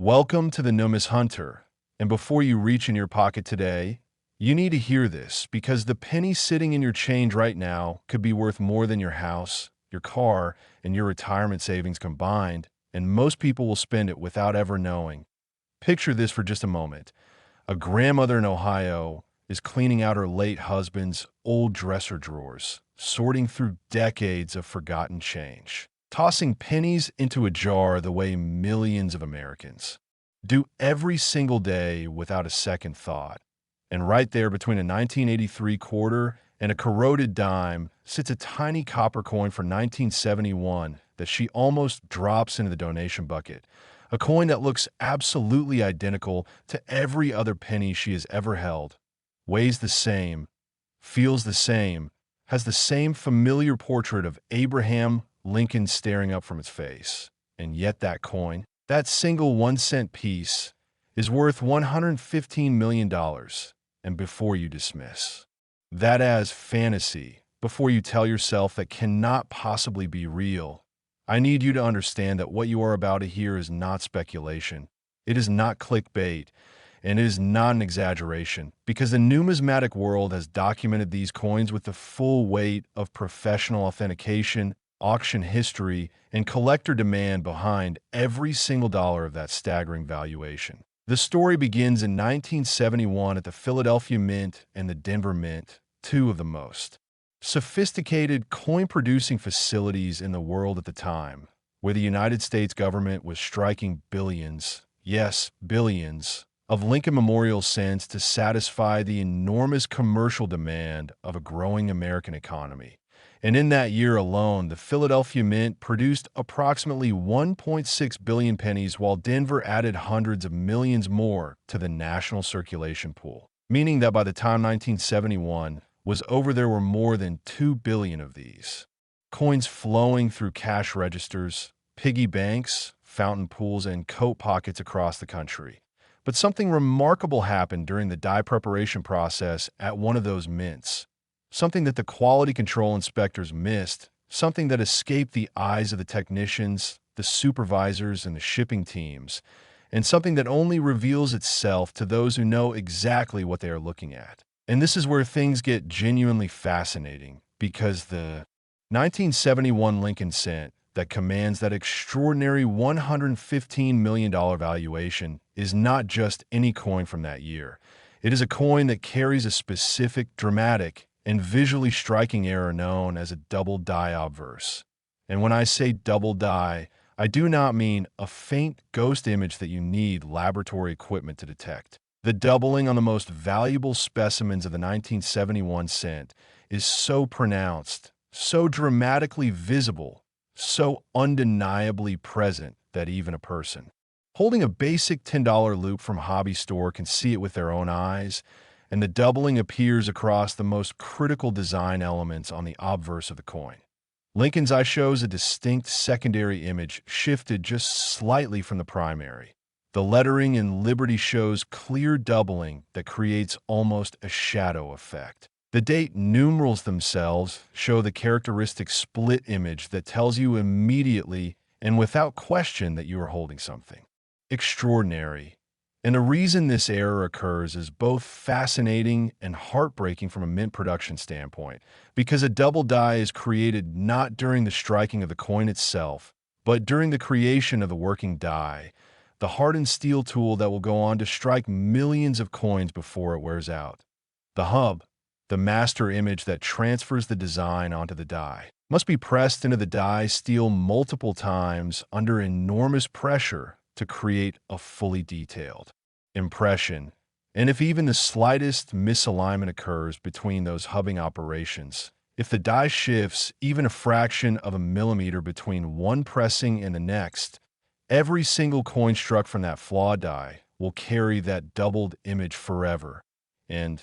Welcome to the NUMIS Hunter. And before you reach in your pocket today, you need to hear this because the penny sitting in your change right now could be worth more than your house, your car, and your retirement savings combined, and most people will spend it without ever knowing. Picture this for just a moment. A grandmother in Ohio is cleaning out her late husband's old dresser drawers, sorting through decades of forgotten change, tossing pennies into a jar the way millions of Americans do every single day without a second thought. And right there between a 1983 quarter and a corroded dime sits a tiny copper coin from 1971 that she almost drops into the donation bucket. A coin that looks absolutely identical to every other penny she has ever held, weighs the same, feels the same, has the same familiar portrait of Abraham Lincoln staring up from its face. And yet that coin, that single 1-cent piece, is worth $115 million. And before you dismiss that as fantasy, before you tell yourself that cannot possibly be real, I need you to understand that what you are about to hear is not speculation. It is not clickbait, and it is not an exaggeration, because the numismatic world has documented these coins with the full weight of professional authentication, auction history, and collector demand behind every single dollar of that staggering valuation. The story begins in 1971 at the Philadelphia Mint and the Denver Mint, two of the most sophisticated coin-producing facilities in the world at the time, where the United States government was striking billions, yes, billions, of Lincoln Memorial cents to satisfy the enormous commercial demand of a growing American economy. And in that year alone, the Philadelphia Mint produced approximately 1.6 billion pennies, while Denver added hundreds of millions more to the national circulation pool, meaning that by the time 1971 was over, there were more than 2 billion of these coins flowing through cash registers, piggy banks, fountain pools, and coat pockets across the country. But something remarkable happened during the die preparation process at one of those mints. Something that the quality control inspectors missed, something that escaped the eyes of the technicians, the supervisors, and the shipping teams, and something that only reveals itself to those who know exactly what they are looking at. And this is where things get genuinely fascinating, because the 1971 Lincoln cent that commands that extraordinary $115 million valuation is not just any coin from that year. It is a coin that carries a specific, dramatic, and visually striking error known as a double die obverse. And when I say double die, I do not mean a faint ghost image that you need laboratory equipment to detect. The doubling on the most valuable specimens of the 1971 cent is so pronounced, so dramatically visible, so undeniably present that even a person holding a basic $10 loop from a hobby store can see it with their own eyes, and the doubling appears across the most critical design elements on the obverse of the coin. Lincoln's eye shows a distinct secondary image shifted just slightly from the primary. The lettering in Liberty shows clear doubling that creates almost a shadow effect. The date numerals themselves show the characteristic split image that tells you immediately and without question that you are holding something extraordinary. And the reason this error occurs is both fascinating and heartbreaking from a mint production standpoint, because a double die is created not during the striking of the coin itself, but during the creation of the working die, the hardened steel tool that will go on to strike millions of coins before it wears out. The hub, the master image that transfers the design onto the die, must be pressed into the die steel multiple times under enormous pressure to create a fully detailed impression. And if even the slightest misalignment occurs between those hubbing operations, if the die shifts even a fraction of a millimeter between one pressing and the next, every single coin struck from that flawed die will carry that doubled image forever. And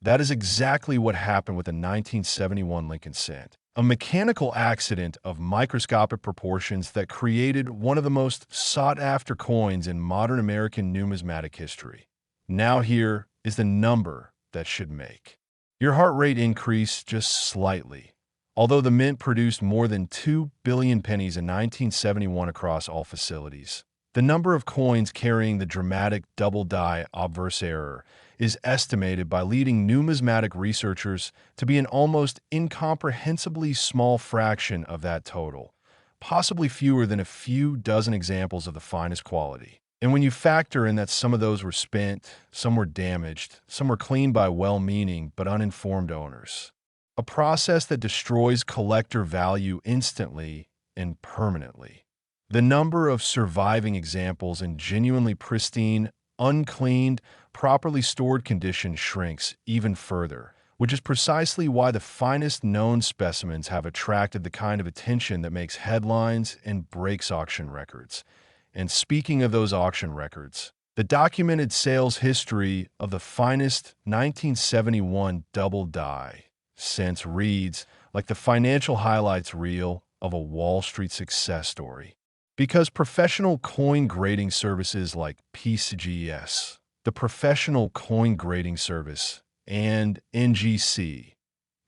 that is exactly what happened with the 1971 Lincoln cent. A mechanical accident of microscopic proportions that created one of the most sought-after coins in modern American numismatic history. Now here is the number that should make your heart rate increase just slightly. Although the mint produced more than 2 billion pennies in 1971 across all facilities, The number of coins carrying the dramatic double die obverse error is estimated by leading numismatic researchers to be an almost incomprehensibly small fraction of that total, possibly fewer than a few dozen examples of the finest quality. And when you factor in that some of those were spent, some were damaged, some were cleaned by well-meaning but uninformed owners, a process that destroys collector value instantly and permanently. The number of surviving examples in genuinely pristine, uncleaned, properly stored condition shrinks even further, which is precisely why the finest known specimens have attracted the kind of attention that makes headlines and breaks auction records. And speaking of those auction records, the documented sales history of the finest 1971 double die cents reads like the financial highlights reel of a Wall Street success story. Because professional coin grading services like PCGS, the Professional Coin Grading Service, and NGC,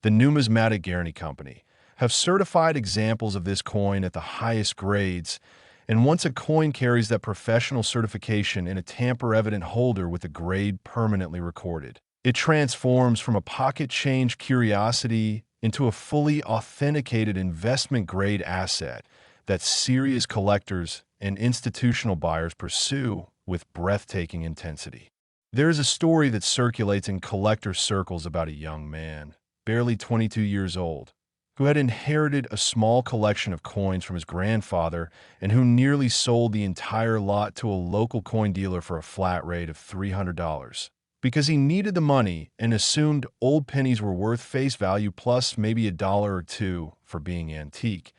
the Numismatic Guarantee Company, have certified examples of this coin at the highest grades, and once a coin carries that professional certification in a tamper-evident holder with the grade permanently recorded, it transforms from a pocket change curiosity into a fully authenticated investment-grade asset that serious collectors and institutional buyers pursue with breathtaking intensity. There is a story that circulates in collector circles about a young man, barely 22 years old, who had inherited a small collection of coins from his grandfather and who nearly sold the entire lot to a local coin dealer for a flat rate of $300. Because he needed the money and assumed old pennies were worth face value plus maybe $1 or $2 for being antique.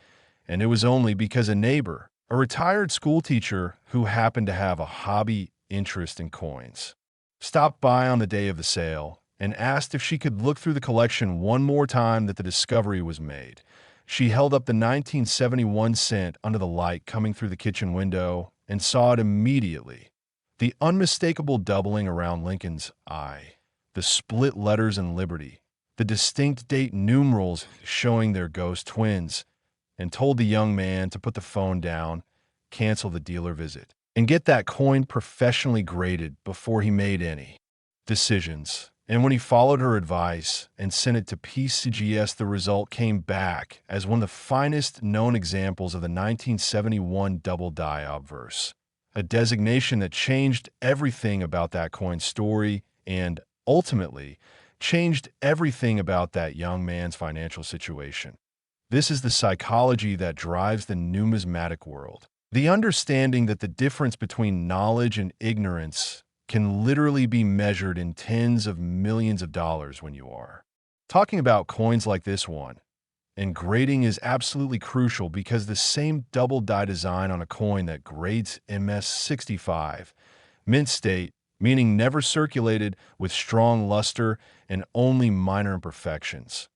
And it was only because a neighbor, a retired schoolteacher who happened to have a hobby interest in coins, stopped by on the day of the sale and asked if she could look through the collection one more time that the discovery was made. She held up the 1971 cent under the light coming through the kitchen window and saw it immediately. The unmistakable doubling around Lincoln's I, the split letters in Liberty, the distinct date numerals showing their ghost twins, and told the young man to put the phone down, cancel the dealer visit, and get that coin professionally graded before he made any decisions. And when he followed her advice and sent it to PCGS, the result came back as one of the finest known examples of the 1971 double die obverse, a designation that changed everything about that coin's story and, ultimately, changed everything about that young man's financial situation. This is the psychology that drives the numismatic world. The understanding that the difference between knowledge and ignorance can literally be measured in tens of millions of dollars when you are talking about coins like this one. And grading is absolutely crucial because the same double die design on a coin that grades MS65, mint state, meaning never circulated with strong luster and only minor imperfections,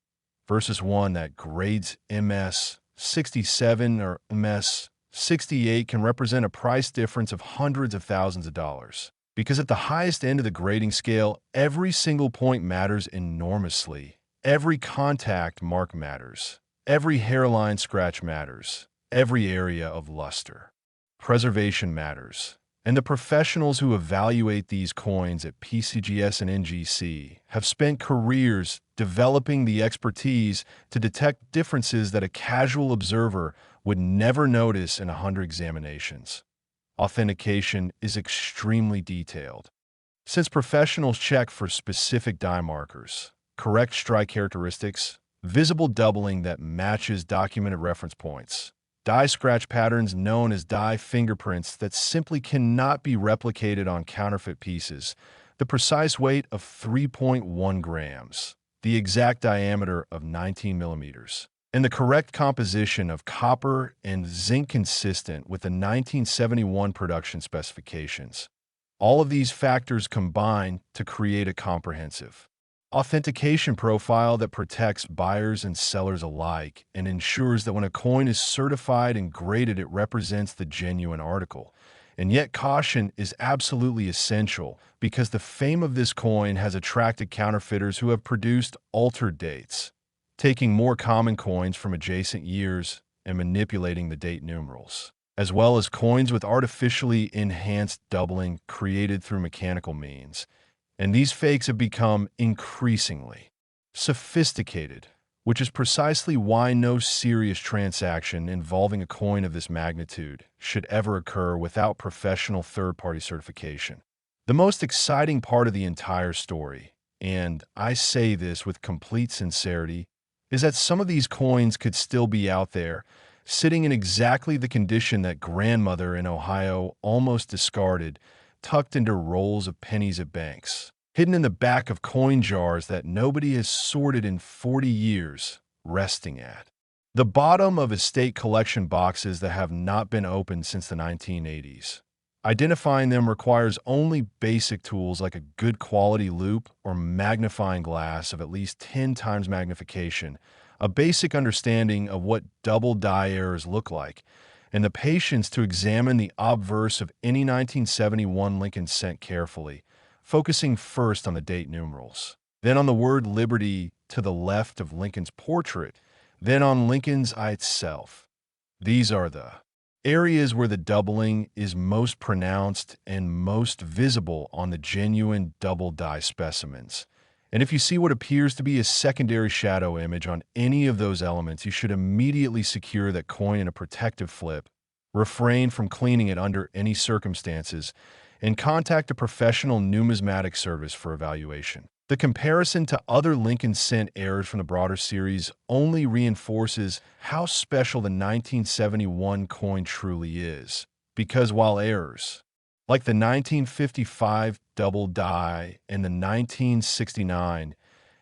versus one that grades MS67 or MS68 can represent a price difference of hundreds of thousands of dollars. Because at the highest end of the grading scale, every single point matters enormously. Every contact mark matters. Every hairline scratch matters. Every area of luster. Preservation matters. And the professionals who evaluate these coins at PCGS and NGC have spent careers developing the expertise to detect differences that a casual observer would never notice in 100 examinations. Authentication is extremely detailed. Since professionals check for specific die markers, correct strike characteristics, visible doubling that matches documented reference points, die scratch patterns known as die fingerprints that simply cannot be replicated on counterfeit pieces, the precise weight of 3.1 grams, the exact diameter of 19 millimeters, and the correct composition of copper and zinc consistent with the 1971 production specifications. All of these factors combine to create a comprehensive authentication profile that protects buyers and sellers alike and ensures that when a coin is certified and graded, it represents the genuine article. And yet caution is absolutely essential because the fame of this coin has attracted counterfeiters who have produced altered dates, taking more common coins from adjacent years and manipulating the date numerals. as well as coins with artificially enhanced doubling created through mechanical means. And these fakes have become increasingly sophisticated, which is precisely why no serious transaction involving a coin of this magnitude should ever occur without professional third-party certification. The most exciting part of the entire story, and I say this with complete sincerity, is that some of these coins could still be out there, sitting in exactly the condition that grandmother in Ohio almost discarded, tucked into rolls of pennies at banks, hidden in the back of coin jars that nobody has sorted in 40 years, resting at the bottom of estate collection boxes that have not been opened since the 1980s. Identifying them requires only basic tools like a good quality loupe or magnifying glass of at least 10 times magnification, a basic understanding of what double die errors look like, and the patience to examine the obverse of any 1971 Lincoln cent carefully, focusing first on the date numerals, then on the word Liberty to the left of Lincoln's portrait, then on Lincoln's eye itself. These are the areas where the doubling is most pronounced and most visible on the genuine double die specimens. And if you see what appears to be a secondary shadow image on any of those elements, you should immediately secure that coin in a protective flip, refrain from cleaning it under any circumstances, and contact a professional numismatic service for evaluation. The comparison to other Lincoln cent errors from the broader series only reinforces how special the 1971 coin truly is, because while errors like the 1955 double die and the 1969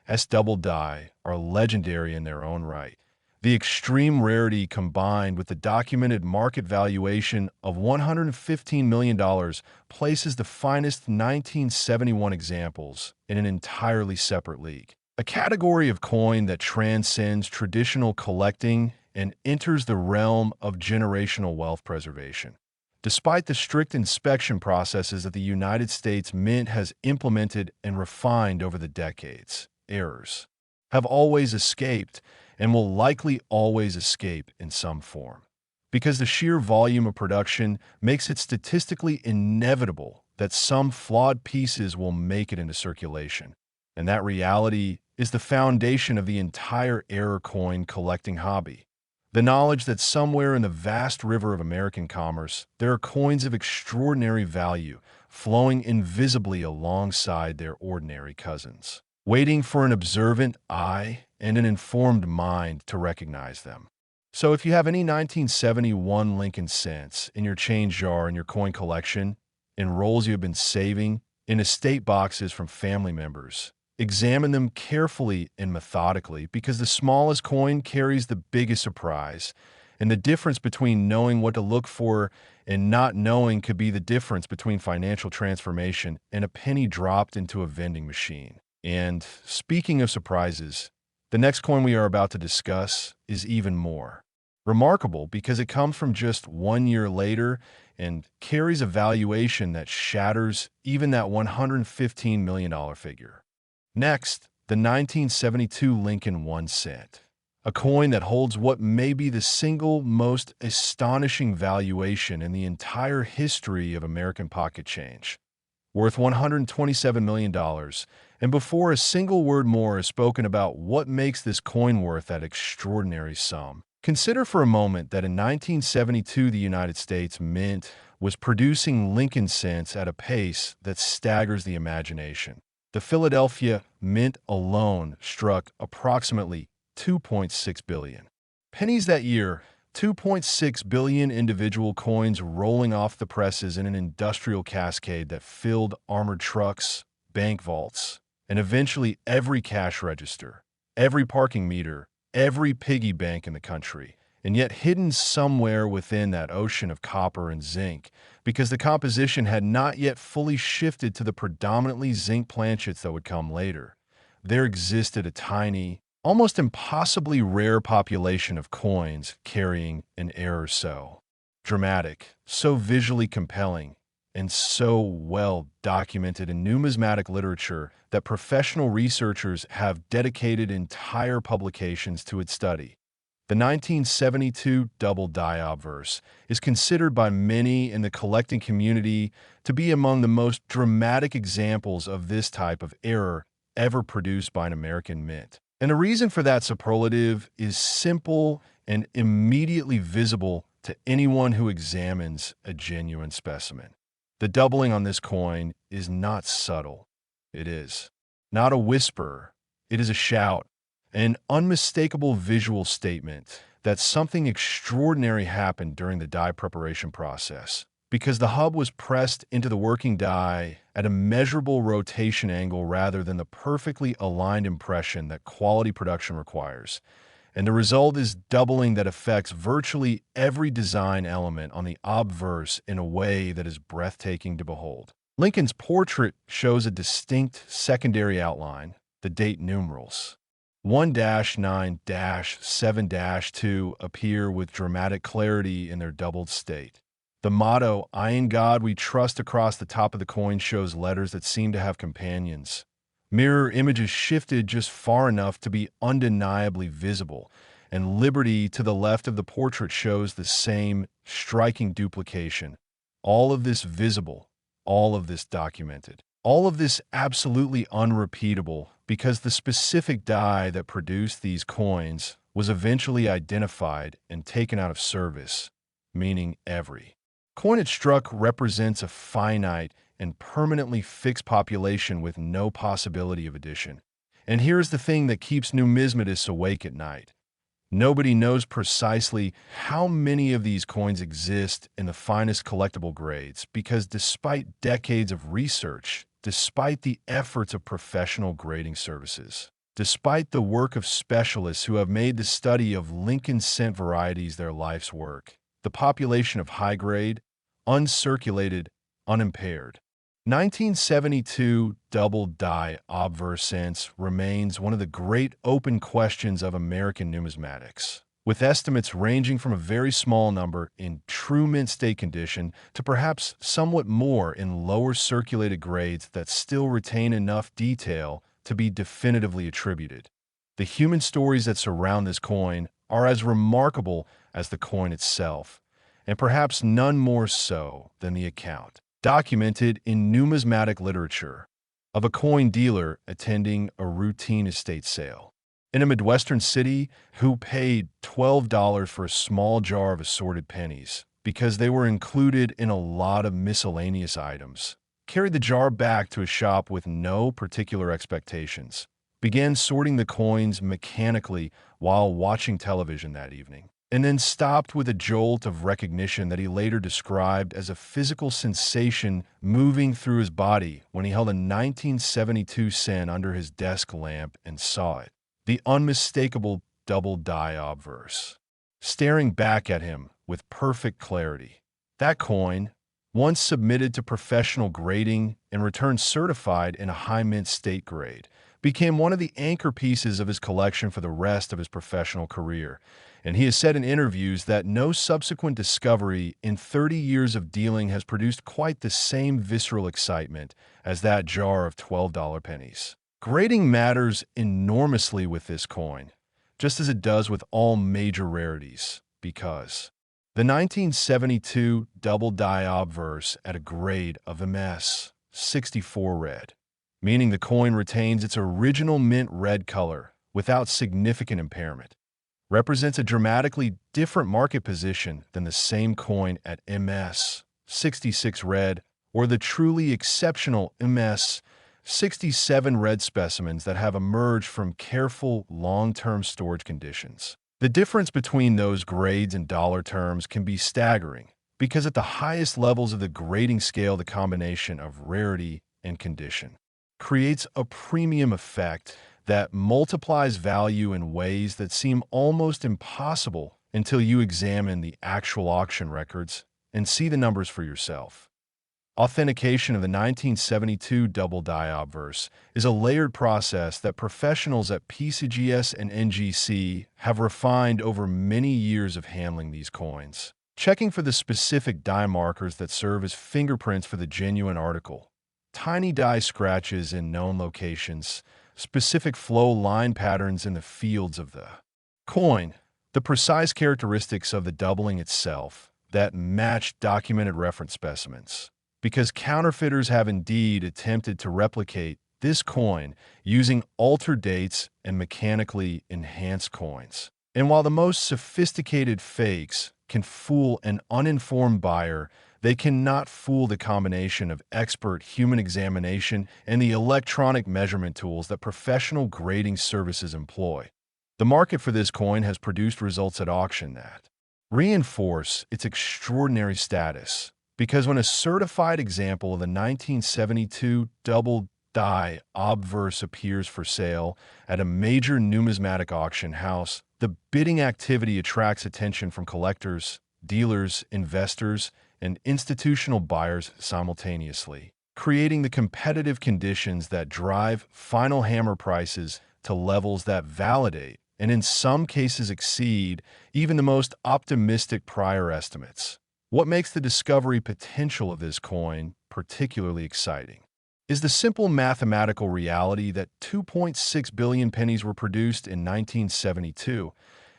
S double die are legendary in their own right, the extreme rarity combined with the documented market valuation of $115 million places the finest 1971 examples in an entirely separate league. A category of coin that transcends traditional collecting and enters the realm of generational wealth preservation. Despite the strict inspection processes that the United States Mint has implemented and refined over the decades, errors have always escaped and will likely always escape in some form, because the sheer volume of production makes it statistically inevitable that some flawed pieces will make it into circulation. And that reality is the foundation of the entire error coin collecting hobby. The knowledge that somewhere in the vast river of American commerce, there are coins of extraordinary value flowing invisibly alongside their ordinary cousins, waiting for an observant eye and an informed mind to recognize them. So if you have any 1971 Lincoln cents in your change jar in your coin collection, in rolls you have been saving, in estate boxes from family members, examine them carefully and methodically, because the smallest coin carries the biggest surprise, and the difference between knowing what to look for and not knowing could be the difference between financial transformation and a penny dropped into a vending machine. And speaking of surprises, the next coin we are about to discuss is even more remarkable because it comes from just 1 year later and carries a valuation that shatters even that $115 million figure. Next, the 1972 Lincoln 1 cent, a coin that holds what may be the single most astonishing valuation in the entire history of American pocket change, worth $127 million. And before a single word more is spoken about what makes this coin worth that extraordinary sum, consider for a moment that in 1972 the United States Mint was producing Lincoln cents at a pace that staggers the imagination. The Philadelphia Mint alone struck approximately 2.6 billion pennies that year, 2.6 billion individual coins rolling off the presses in an industrial cascade that filled armored trucks, bank vaults, and eventually every cash register, every parking meter, every piggy bank in the country. And yet hidden somewhere within that ocean of copper and zinc, because the composition had not yet fully shifted to the predominantly zinc planchets that would come later, there existed a tiny, almost impossibly rare population of coins carrying an error so dramatic, so visually compelling, and so well documented in numismatic literature that professional researchers have dedicated entire publications to its study. The 1972 double die obverse is considered by many in the collecting community to be among the most dramatic examples of this type of error ever produced by an American mint. And the reason for that superlative is simple and immediately visible to anyone who examines a genuine specimen. The doubling on this coin is not subtle. It is not a whisper. It is a shout, an unmistakable visual statement that something extraordinary happened during the die preparation process, because the hub was pressed into the working die at a measurable rotation angle rather than the perfectly aligned impression that quality production requires. And the result is doubling that affects virtually every design element on the obverse in a way that is breathtaking to behold. Lincoln's portrait shows a distinct secondary outline, the date numerals. 1-9-7-2 appear with dramatic clarity in their doubled state. The motto, "I in God we trust," across the top of the coin shows letters that seem to have companions. Mirror images shifted just far enough to be undeniably visible, and Liberty to the left of the portrait shows the same striking duplication. All of this visible, all of this documented, all of this absolutely unrepeatable, because the specific die that produced these coins was eventually identified and taken out of service, meaning every coin it struck represents a finite and permanently fixed population with no possibility of addition. And here's the thing that keeps numismatists awake at night. Nobody knows precisely how many of these coins exist in the finest collectible grades, because despite decades of research, despite the efforts of professional grading services, despite the work of specialists who have made the study of Lincoln cent varieties their life's work, the population of high-grade, uncirculated, unimpaired 1972 double die obverse cents remains one of the great open questions of American numismatics, with estimates ranging from a very small number in true mint state condition to perhaps somewhat more in lower circulated grades that still retain enough detail to be definitively attributed. The human stories that surround this coin are as remarkable as the coin itself, and perhaps none more so than the account, documented in numismatic literature, of a coin dealer attending a routine estate sale in a Midwestern city who paid $12 for a small jar of assorted pennies because they were included in a lot of miscellaneous items, carried the jar back to a shop with no particular expectations, began sorting the coins mechanically while watching television that evening, and then stopped with a jolt of recognition that he later described as a physical sensation moving through his body when he held a 1972 cent under his desk lamp and saw it, the unmistakable double die obverse, staring back at him with perfect clarity. That coin, once submitted to professional grading and returned certified in a high mint state grade, became one of the anchor pieces of his collection for the rest of his professional career. And he has said in interviews that no subsequent discovery in 30 years of dealing has produced quite the same visceral excitement as that jar of $12 pennies. Grading matters enormously with this coin, just as it does with all major rarities, because the 1972 double die obverse at a grade of MS 64 red, meaning the coin retains its original mint red color without significant impairment, represents a dramatically different market position than the same coin at MS 66 red or the truly exceptional MS 67 red specimens that have emerged from careful long-term storage conditions. The difference between those grades in dollar terms can be staggering, because at the highest levels of the grading scale, the combination of rarity and condition creates a premium effect that multiplies value in ways that seem almost impossible until you examine the actual auction records and see the numbers for yourself. Authentication of the 1972 double die obverse is a layered process that professionals at PCGS and NGC have refined over many years of handling these coins, checking for the specific die markers that serve as fingerprints for the genuine article, tiny die scratches in known locations, specific flow line patterns in the fields of the coin, The precise characteristics of the doubling itself that match documented reference specimens, because counterfeiters have indeed attempted to replicate this coin using altered dates and mechanically enhanced coins. And while the most sophisticated fakes can fool an uninformed buyer, they cannot fool the combination of expert human examination and the electronic measurement tools that professional grading services employ. The market for this coin has produced results at auction that reinforce its extraordinary status, because when a certified example of the 1972 double die obverse appears for sale at a major numismatic auction house, the bidding activity attracts attention from collectors, dealers, investors, and institutional buyers simultaneously, creating the competitive conditions that drive final hammer prices to levels that validate and in some cases exceed even the most optimistic prior estimates. What makes the discovery potential of this coin particularly exciting is the simple mathematical reality that 2.6 billion pennies were produced in 1972,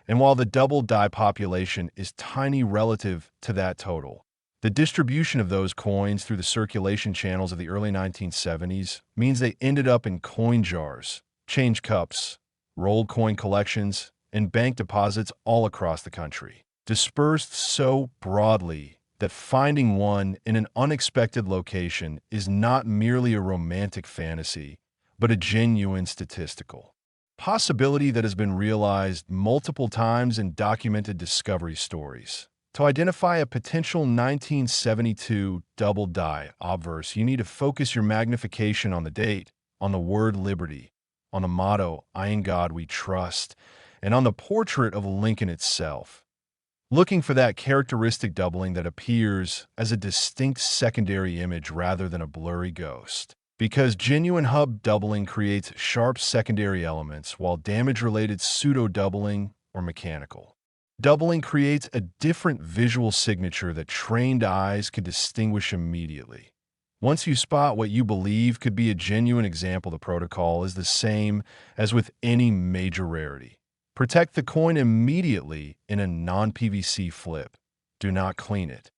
and while the double die population is tiny relative to that total, the distribution of those coins through the circulation channels of the early 1970s means they ended up in coin jars, change cups, rolled coin collections, and bank deposits all across the country, dispersed so broadly that finding one in an unexpected location is not merely a romantic fantasy, but a genuine statistical possibility that has been realized multiple times in documented discovery stories. To identify a potential 1972 double die obverse, you need to focus your magnification on the date, on the word liberty, on the motto, "I in God we trust," and on the portrait of Lincoln itself, looking for that characteristic doubling that appears as a distinct secondary image rather than a blurry ghost. Because genuine hub doubling creates sharp secondary elements, while damage-related pseudo-doubling or mechanical doubling creates a different visual signature that trained eyes can distinguish immediately. Once you spot what you believe could be a genuine example, the protocol is the same as with any major rarity. Protect the coin immediately in a non-PVC flip. Do not clean it.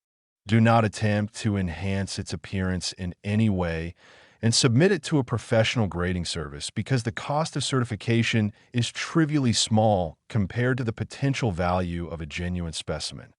Do not attempt to enhance its appearance in any way, and submit it to a professional grading service, because the cost of certification is trivially small compared to the potential value of a genuine specimen.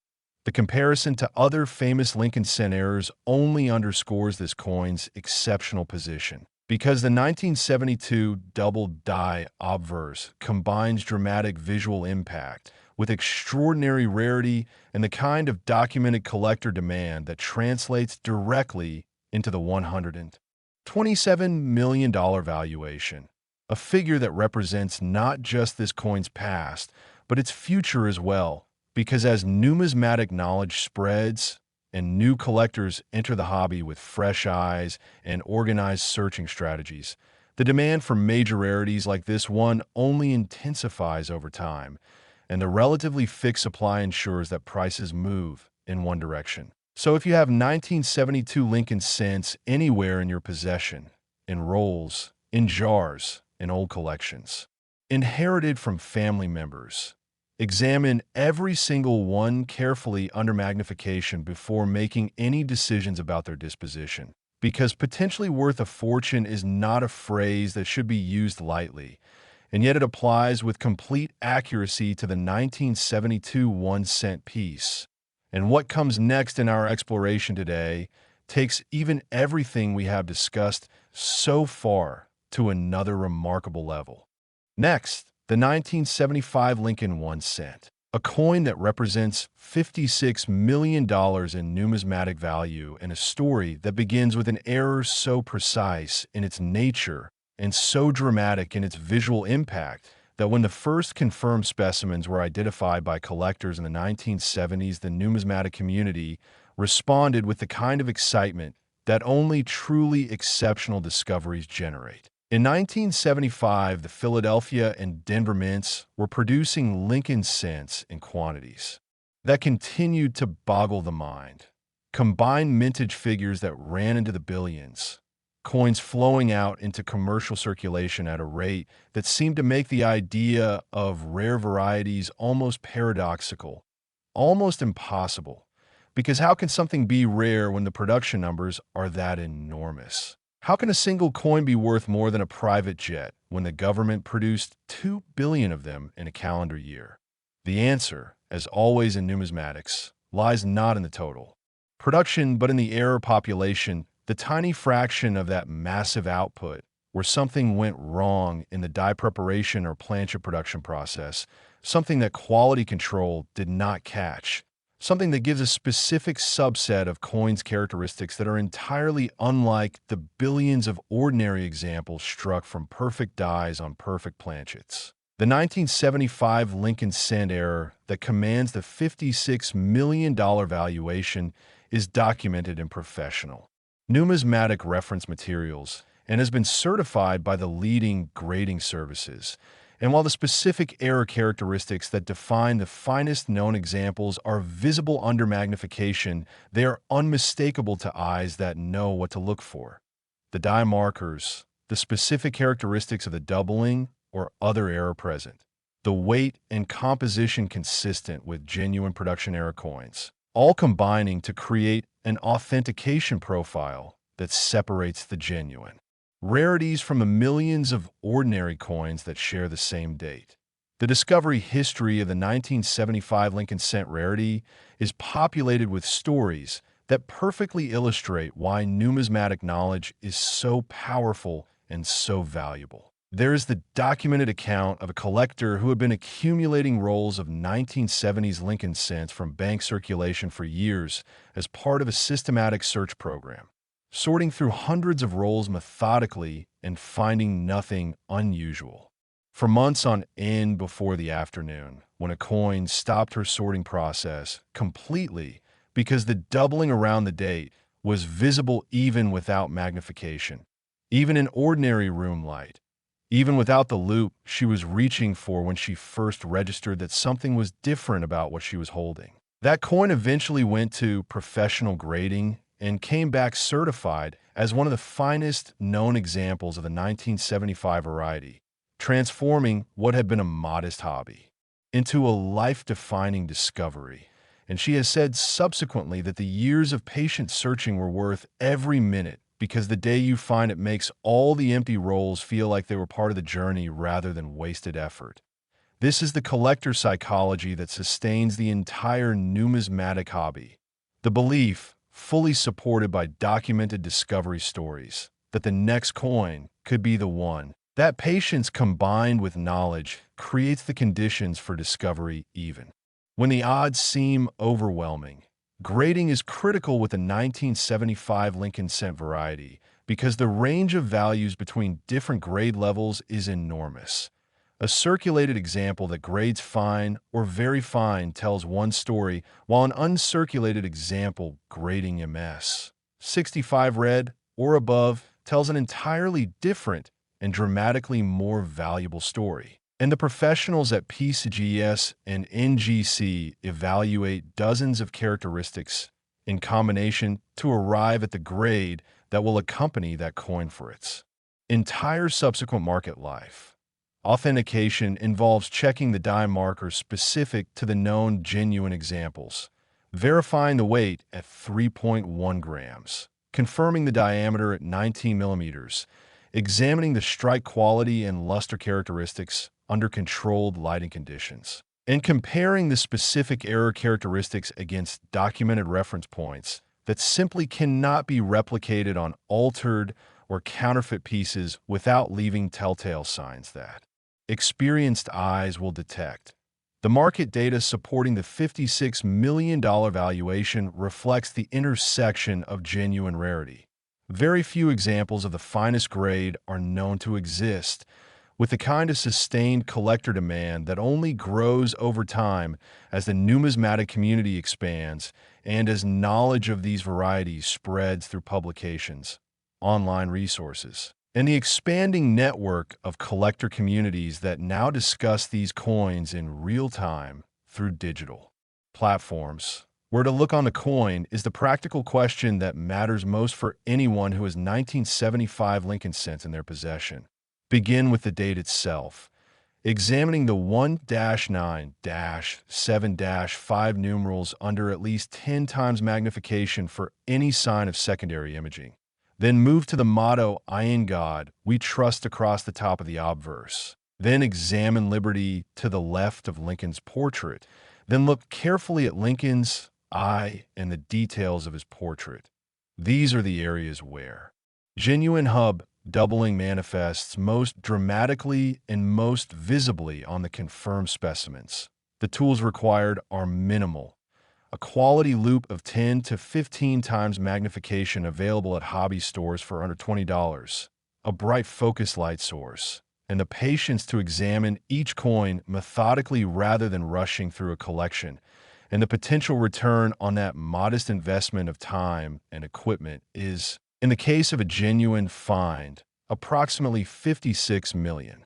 The comparison to other famous Lincoln cent errors only underscores this coin's exceptional position, because the 1972 double die obverse combines dramatic visual impact with extraordinary rarity and the kind of documented collector demand that translates directly into the $127 million valuation, a figure that represents not just this coin's past, but its future as well, because as numismatic knowledge spreads and new collectors enter the hobby with fresh eyes and organized searching strategies, the demand for major rarities like this one only intensifies over time, and the relatively fixed supply ensures that prices move in one direction. So if you have 1972 Lincoln cents anywhere in your possession, in rolls, in jars, in old collections, inherited from family members, examine every single one carefully under magnification before making any decisions about their disposition, because potentially worth a fortune is not a phrase that should be used lightly, and yet it applies with complete accuracy to the 1972 1-cent piece. And what comes next in our exploration today takes even everything we have discussed so far to another remarkable level. Next, the 1975 Lincoln 1 cent, a coin that represents $56 million in numismatic value, and a story that begins with an error so precise in its nature and so dramatic in its visual impact that when the first confirmed specimens were identified by collectors in the 1970s, the numismatic community responded with the kind of excitement that only truly exceptional discoveries generate. In 1975, the Philadelphia and Denver mints were producing Lincoln cents in quantities that continued to boggle the mind. Combined mintage figures that ran into the billions, coins flowing out into commercial circulation at a rate that seemed to make the idea of rare varieties almost paradoxical, almost impossible. Because how can something be rare when the production numbers are that enormous? How can a single coin be worth more than a private jet when the government produced 2 billion of them in a calendar year? The answer, as always in numismatics, lies not in the total production, but in the error population, the tiny fraction of that massive output where something went wrong in the die preparation or plancha production process, something that quality control did not catch, something that gives a specific subset of coins characteristics that are entirely unlike the billions of ordinary examples struck from perfect dies on perfect planchets. The 1975 Lincoln cent error that commands the $56 million valuation is documented in professional numismatic reference materials and has been certified by the leading grading services. And while the specific error characteristics that define the finest known examples are visible under magnification, they are unmistakable to eyes that know what to look for. The die markers, the specific characteristics of the doubling or other error present, the weight and composition consistent with genuine production error coins, all combining to create an authentication profile that separates the genuine rarities from the millions of ordinary coins that share the same date. The discovery history of the 1975 Lincoln cent rarity is populated with stories that perfectly illustrate why numismatic knowledge is so powerful and so valuable. There is the documented account of a collector who had been accumulating rolls of 1970s Lincoln cents from bank circulation for years as part of a systematic search program, sorting through hundreds of rolls methodically and finding nothing unusual. For months on end before the afternoon, when a coin stopped her sorting process completely because the doubling around the date was visible even without magnification, even in ordinary room light, even without the loop she was reaching for when she first registered that something was different about what she was holding. That coin eventually went to professional grading and came back certified as one of the finest known examples of the 1975 variety, transforming what had been a modest hobby into a life-defining discovery. And she has said subsequently that the years of patient searching were worth every minute because the day you find it makes all the empty rolls feel like they were part of the journey rather than wasted effort. This is the collector psychology that sustains the entire numismatic hobby. The belief, fully supported by documented discovery stories, that the next coin could be the one. That patience combined with knowledge creates the conditions for discovery even when the odds seem overwhelming. Grading is critical with the 1975 Lincoln cent variety because the range of values between different grade levels is enormous. A circulated example that grades fine or very fine tells one story, while an uncirculated example grading MS 65 red or above tells an entirely different and dramatically more valuable story. And the professionals at PCGS and NGC evaluate dozens of characteristics in combination to arrive at the grade that will accompany that coin for its entire subsequent market life. Authentication involves checking the die markers specific to the known genuine examples, verifying the weight at 3.1 grams, confirming the diameter at 19 millimeters, examining the strike quality and luster characteristics under controlled lighting conditions, and comparing the specific error characteristics against documented reference points that simply cannot be replicated on altered or counterfeit pieces without leaving telltale signs that experienced eyes will detect. The market data supporting the $56 million valuation reflects the intersection of genuine rarity. Very few examples of the finest grade are known to exist, with the kind of sustained collector demand that only grows over time as the numismatic community expands and as knowledge of these varieties spreads through publications, online resources, and the expanding network of collector communities that now discuss these coins in real time through digital platforms. Where to look on the coin is the practical question that matters most for anyone who has 1975 Lincoln cents in their possession. Begin with the date itself. Examining the 1-9-7-5 numerals under at least 10 times magnification for any sign of secondary imaging. Then move to the motto, "I in God, we trust," across the top of the obverse. Then examine Liberty to the left of Lincoln's portrait. Then look carefully at Lincoln's eye and the details of his portrait. These are the areas where genuine hub doubling manifests most dramatically and most visibly on the confirmed specimens. The tools required are minimal. A quality loop of 10 to 15 times magnification available at hobby stores for under $20, a bright focus light source, and the patience to examine each coin methodically rather than rushing through a collection. And the potential return on that modest investment of time and equipment is, in the case of a genuine find, approximately $56 million.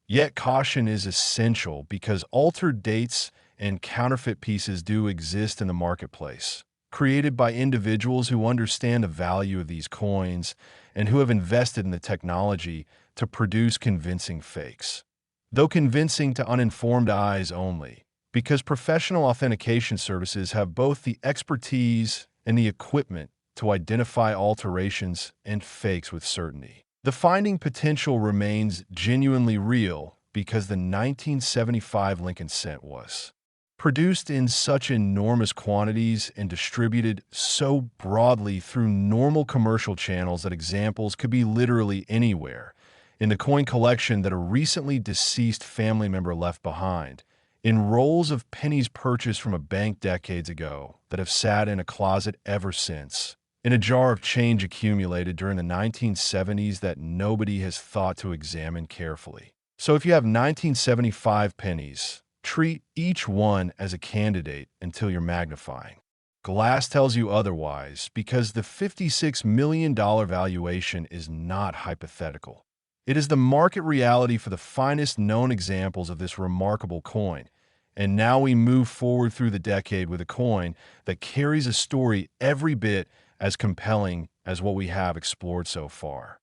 Yet caution is essential because altered dates and counterfeit pieces do exist in the marketplace, created by individuals who understand the value of these coins and who have invested in the technology to produce convincing fakes. Though convincing to uninformed eyes only, because professional authentication services have both the expertise and the equipment to identify alterations and fakes with certainty. The finding potential remains genuinely real because the 1975 Lincoln cent was produced in such enormous quantities and distributed so broadly through normal commercial channels that examples could be literally anywhere in the coin collection that a recently deceased family member left behind, in rolls of pennies purchased from a bank decades ago that have sat in a closet ever since, in a jar of change accumulated during the 1970s that nobody has thought to examine carefully. So if you have 1975 pennies, treat each one as a candidate until you're magnifying. Glass tells you otherwise because the $56 million valuation is not hypothetical. It is the market reality for the finest known examples of this remarkable coin. And now we move forward through the decade with a coin that carries a story every bit as compelling as what we have explored so far.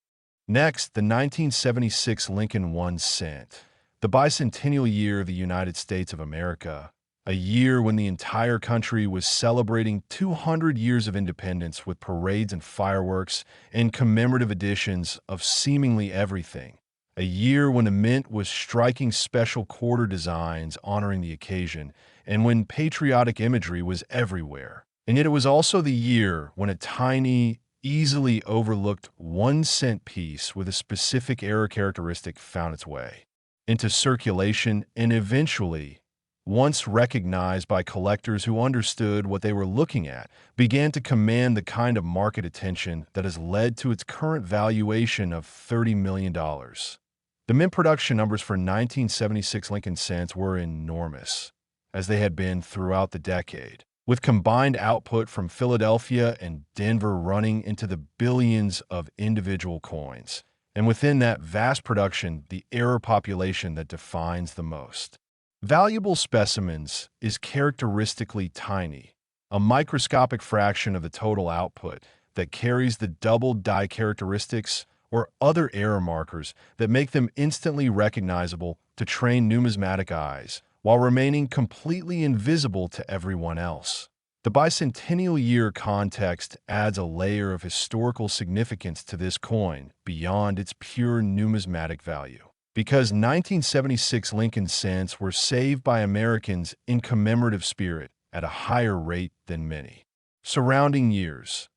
Next, the 1976 Lincoln 1 cent, the bicentennial year of the United States of America, a year when the entire country was celebrating 200 years of independence with parades and fireworks and commemorative editions of seemingly everything. A year when the mint was striking special quarter designs honoring the occasion and when patriotic imagery was everywhere. And yet it was also the year when a tiny, easily overlooked 1 cent piece with a specific error characteristic found its way into circulation and eventually, once recognized by collectors who understood what they were looking at, began to command the kind of market attention that has led to its current valuation of $30 million. The mint production numbers for 1976 Lincoln cents were enormous, as they had been throughout the decade, with combined output from Philadelphia and Denver running into the billions of individual coins, and within that vast production, the error population that defines the most valuable specimens is characteristically tiny, a microscopic fraction of the total output that carries the double die characteristics or other error markers that make them instantly recognizable to trained numismatic eyes, while remaining completely invisible to everyone else. The bicentennial year context adds a layer of historical significance to this coin beyond its pure numismatic value. Because 1976 Lincoln cents were saved by Americans in commemorative spirit at a higher rate than many surrounding years,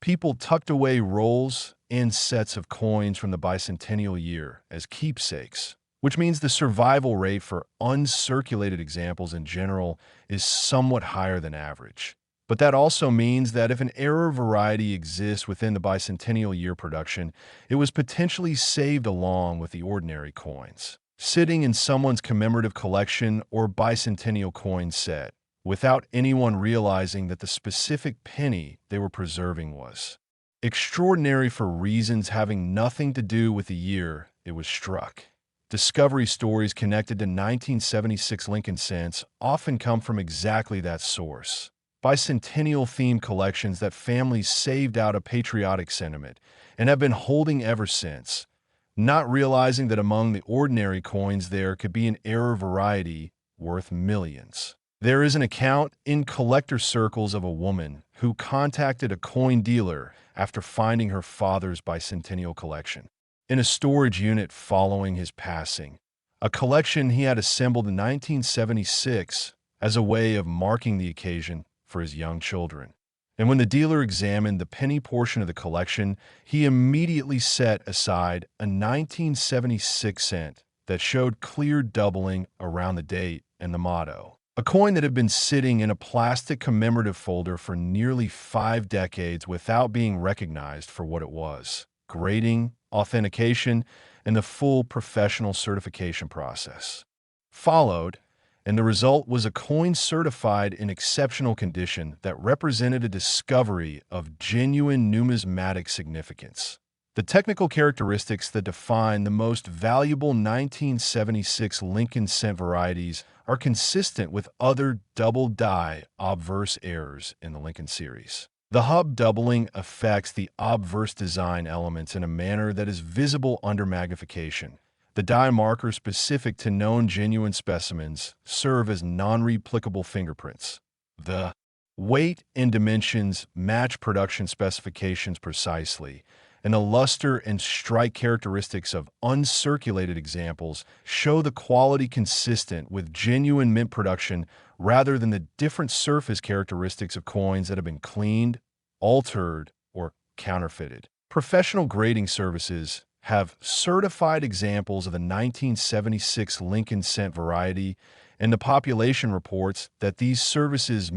people tucked away rolls and sets of coins from the bicentennial year as keepsakes, which means the survival rate for uncirculated examples in general is somewhat higher than average. But that also means that if an error variety exists within the bicentennial year production, it was potentially saved along with the ordinary coins, sitting in someone's commemorative collection or bicentennial coin set, without anyone realizing that the specific penny they were preserving was extraordinary for reasons having nothing to do with the year it was struck. Discovery stories connected to 1976 Lincoln cents often come from exactly that source. Bicentennial-themed collections that families saved out of patriotic sentiment and have been holding ever since, not realizing that among the ordinary coins there could be an error variety worth millions. There is an account in collector circles of a woman who contacted a coin dealer after finding her father's bicentennial collection in a storage unit following his passing, a collection he had assembled in 1976 as a way of marking the occasion for his young children. And when the dealer examined the penny portion of the collection, he immediately set aside a 1976 cent that showed clear doubling around the date and the motto. A coin that had been sitting in a plastic commemorative folder for nearly 5 decades without being recognized for what it was. Grading, authentication, and the full professional certification process followed, and the result was a coin certified in exceptional condition that represented a discovery of genuine numismatic significance. The technical characteristics that define the most valuable 1976 Lincoln cent varieties are consistent with other double-die obverse errors in the Lincoln series. The hub doubling affects the obverse design elements in a manner that is visible under magnification. The die markers specific to known genuine specimens serve as non-replicable fingerprints. The weight and dimensions match production specifications precisely, and the luster and strike characteristics of uncirculated examples show the quality consistent with genuine mint production rather than the different surface characteristics of coins that have been cleaned, altered, or counterfeited. Professional grading services have certified examples of the 1976 Lincoln cent variety, and the population reports that these services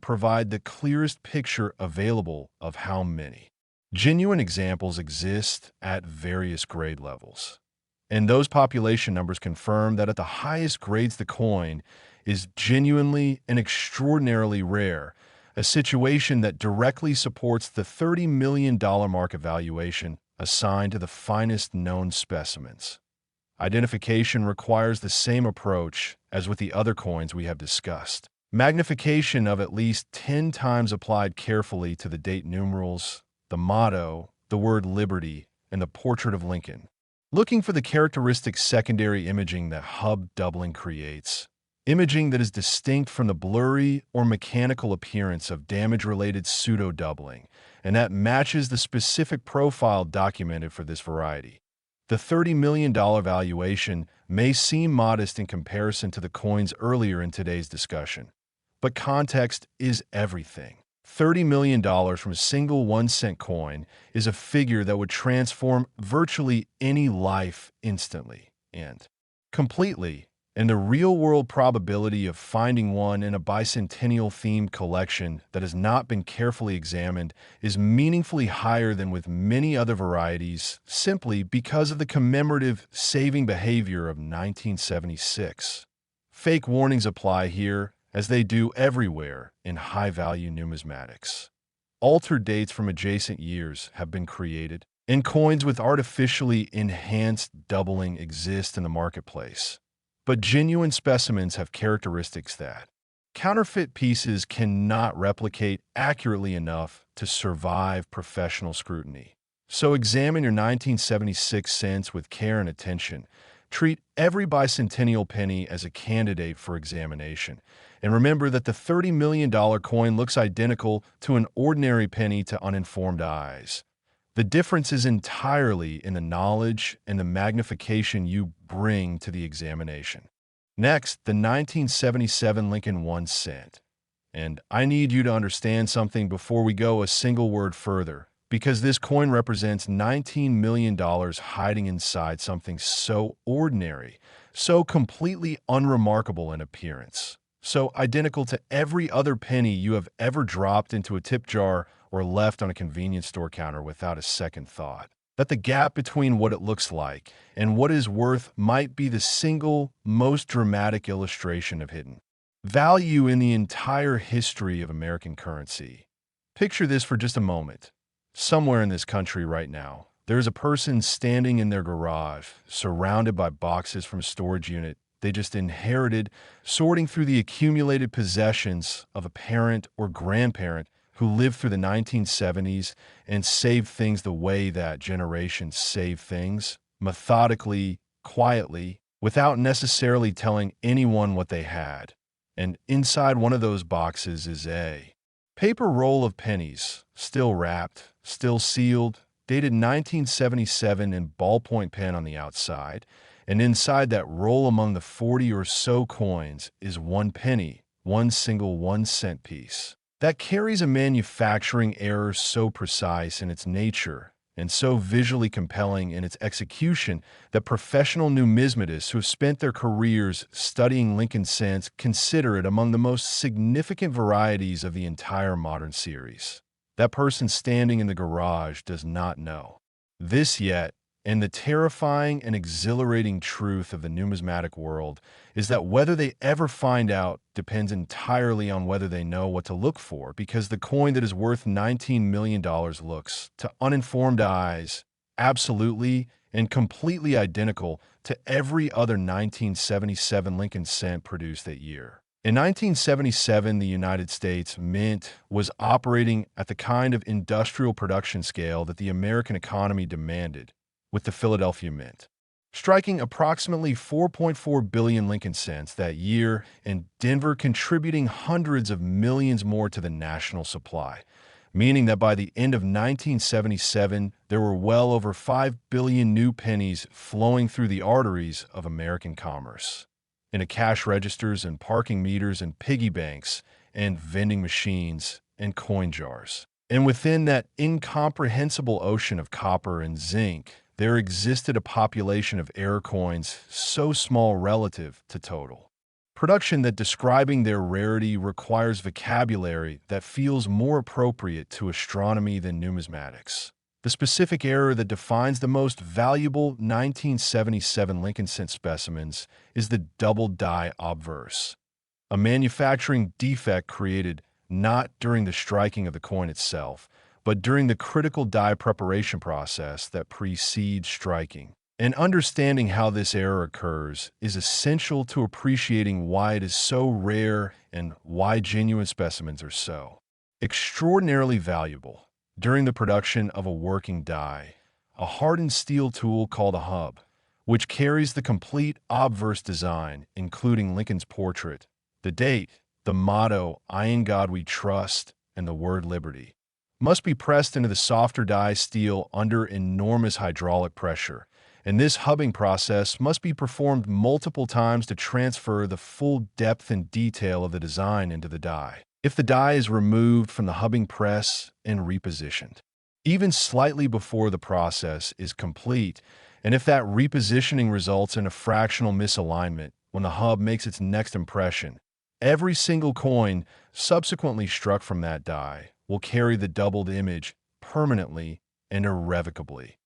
provide the clearest picture available of how many genuine examples exist at various grade levels. And those population numbers confirm that at the highest grades the coin is genuinely and extraordinarily rare, a situation that directly supports the $30 million market valuation assigned to the finest known specimens. Identification requires the same approach as with the other coins we have discussed. Magnification of at least 10 times applied carefully to the date numerals, the motto, the word liberty, and the portrait of Lincoln. Looking for the characteristic secondary imaging that hub doubling creates. Imaging that is distinct from the blurry or mechanical appearance of damage-related pseudo-doubling, and that matches the specific profile documented for this variety. The $30 million valuation may seem modest in comparison to the coins earlier in today's discussion, but context is everything. $30 million from a single 1-cent coin is a figure that would transform virtually any life instantly and completely, and the real-world probability of finding one in a bicentennial-themed collection that has not been carefully examined is meaningfully higher than with many other varieties simply because of the commemorative saving behavior of 1976. Fake warnings apply here, as they do everywhere in high-value numismatics. Altered dates from adjacent years have been created, and coins with artificially enhanced doubling exist in the marketplace. But genuine specimens have characteristics that counterfeit pieces cannot replicate accurately enough to survive professional scrutiny. So examine your 1976 cents with care and attention. Treat every bicentennial penny as a candidate for examination. And remember that the $30 million coin looks identical to an ordinary penny to uninformed eyes. The difference is entirely in the knowledge and the magnification you bring to the examination. Next, the 1977 Lincoln 1 cent. And I need you to understand something before we go a single word further, because this coin represents $19 million hiding inside something so ordinary, so completely unremarkable in appearance, so identical to every other penny you have ever dropped into a tip jar or left on a convenience store counter without a second thought, that the gap between what it looks like and what it is worth might be the single most dramatic illustration of hidden value in the entire history of American currency. Picture this for just a moment. Somewhere in this country right now, There's a person standing in their garage, surrounded by boxes from a storage unit they just inherited, sorting through the accumulated possessions of a parent or grandparent who lived through the 1970s and saved things the way that generation saved things, methodically, quietly, without necessarily telling anyone what they had. And inside one of those boxes is a paper roll of pennies, still wrapped, still sealed, dated 1977 in ballpoint pen on the outside, and inside that roll among the 40 or so coins is 1 penny, one single 1-cent piece. That carries a manufacturing error so precise in its nature and so visually compelling in its execution that professional numismatists who have spent their careers studying Lincoln cents consider it among the most significant varieties of the entire modern series. That person standing in the garage does not know this yet, and the terrifying and exhilarating truth of the numismatic world is that whether they ever find out depends entirely on whether they know what to look for, because the coin that is worth $19 million looks, to uninformed eyes, absolutely and completely identical to every other 1977 Lincoln cent produced that year. In 1977, the United States Mint was operating at the kind of industrial production scale that the American economy demanded, with the Philadelphia Mint striking approximately 4.4 billion Lincoln cents that year, and Denver contributing hundreds of millions more to the national supply, meaning that by the end of 1977, there were well over 5 billion new pennies flowing through the arteries of American commerce, into cash registers and parking meters and piggy banks and vending machines and coin jars. And within that incomprehensible ocean of copper and zinc, there existed a population of error coins so small relative to total production that describing their rarity requires vocabulary that feels more appropriate to astronomy than numismatics. The specific error that defines the most valuable 1977 Lincoln cent specimens is the double die obverse, a manufacturing defect created not during the striking of the coin itself, but during the critical die preparation process that precedes striking. And understanding how this error occurs is essential to appreciating why it is so rare and why genuine specimens are so extraordinarily valuable. During the production of a working die, a hardened steel tool called a hub, which carries the complete obverse design, including Lincoln's portrait, the date, the motto, "I in God we trust," and the word liberty, must be pressed into the softer die steel under enormous hydraulic pressure, and this hubbing process must be performed multiple times to transfer the full depth and detail of the design into the die. If the die is removed from the hubbing press and repositioned, even slightly before the process is complete, and if that repositioning results in a fractional misalignment when the hub makes its next impression, every single coin subsequently struck from that die will carry the doubled image permanently and irrevocably.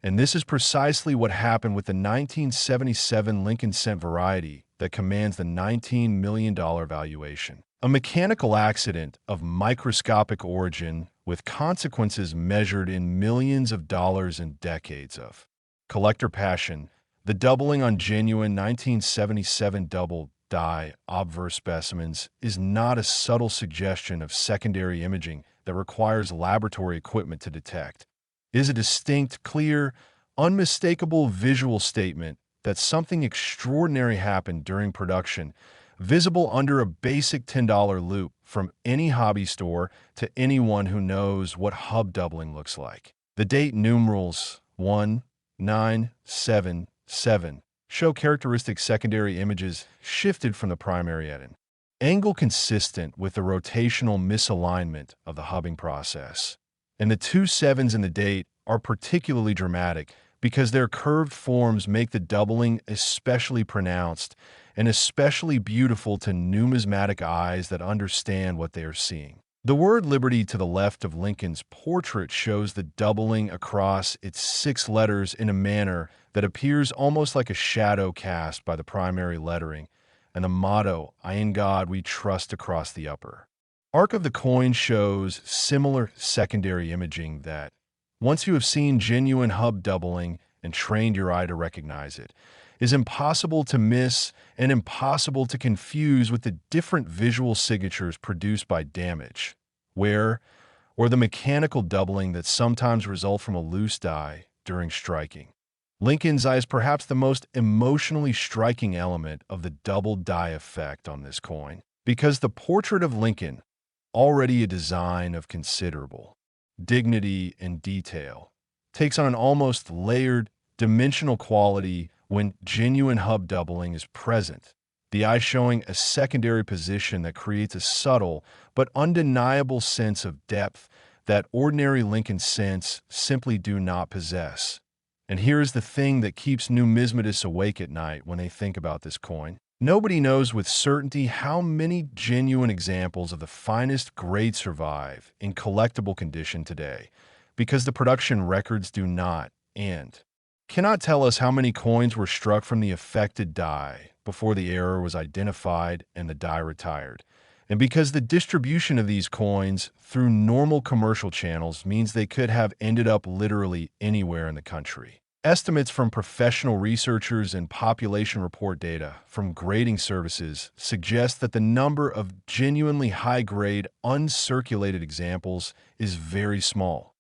And this is precisely what happened with the 1977 Lincoln cent variety that commands the $19 million valuation. A mechanical accident of microscopic origin with consequences measured in millions of dollars and decades of collector passion, the doubling on genuine 1977 double die obverse specimens is not a subtle suggestion of secondary imaging that requires laboratory equipment to detect. It is a distinct, clear, unmistakable visual statement that something extraordinary happened during production, visible under a basic $10 loop from any hobby store to anyone who knows what hub doubling looks like. The date numerals 1977 show characteristic secondary images shifted from the primary at an angle consistent with the rotational misalignment of the hubbing process. And the 2 sevens in the date are particularly dramatic because their curved forms make the doubling especially pronounced and especially beautiful to numismatic eyes that understand what they are seeing. The word liberty to the left of Lincoln's portrait shows the doubling across its 6 letters in a manner that appears almost like a shadow cast by the primary lettering, and the motto, "I in God we trust," across the upper arc of the coin shows similar secondary imaging that, once you have seen genuine hub doubling and trained your eye to recognize it, is impossible to miss and impossible to confuse with the different visual signatures produced by damage, wear, or the mechanical doubling that sometimes result from a loose die during striking. Lincoln's eye is perhaps the most emotionally striking element of the double die effect on this coin, because the portrait of Lincoln, already a design of considerable dignity and detail, takes on an almost layered, dimensional quality when genuine hub doubling is present, the eye showing a secondary position that creates a subtle but undeniable sense of depth that ordinary Lincoln scents simply do not possess. And here's the thing that keeps numismatists awake at night when they think about this coin. Nobody knows with certainty how many genuine examples of the finest grade survive in collectible condition today, because the production records do not and cannot tell us how many coins were struck from the affected die before the error was identified and the die retired. And because the distribution of these coins through normal commercial channels means they could have ended up literally anywhere in the country. Estimates from professional researchers and population report data from grading services suggest that the number of genuinely high-grade, uncirculated examples is very small,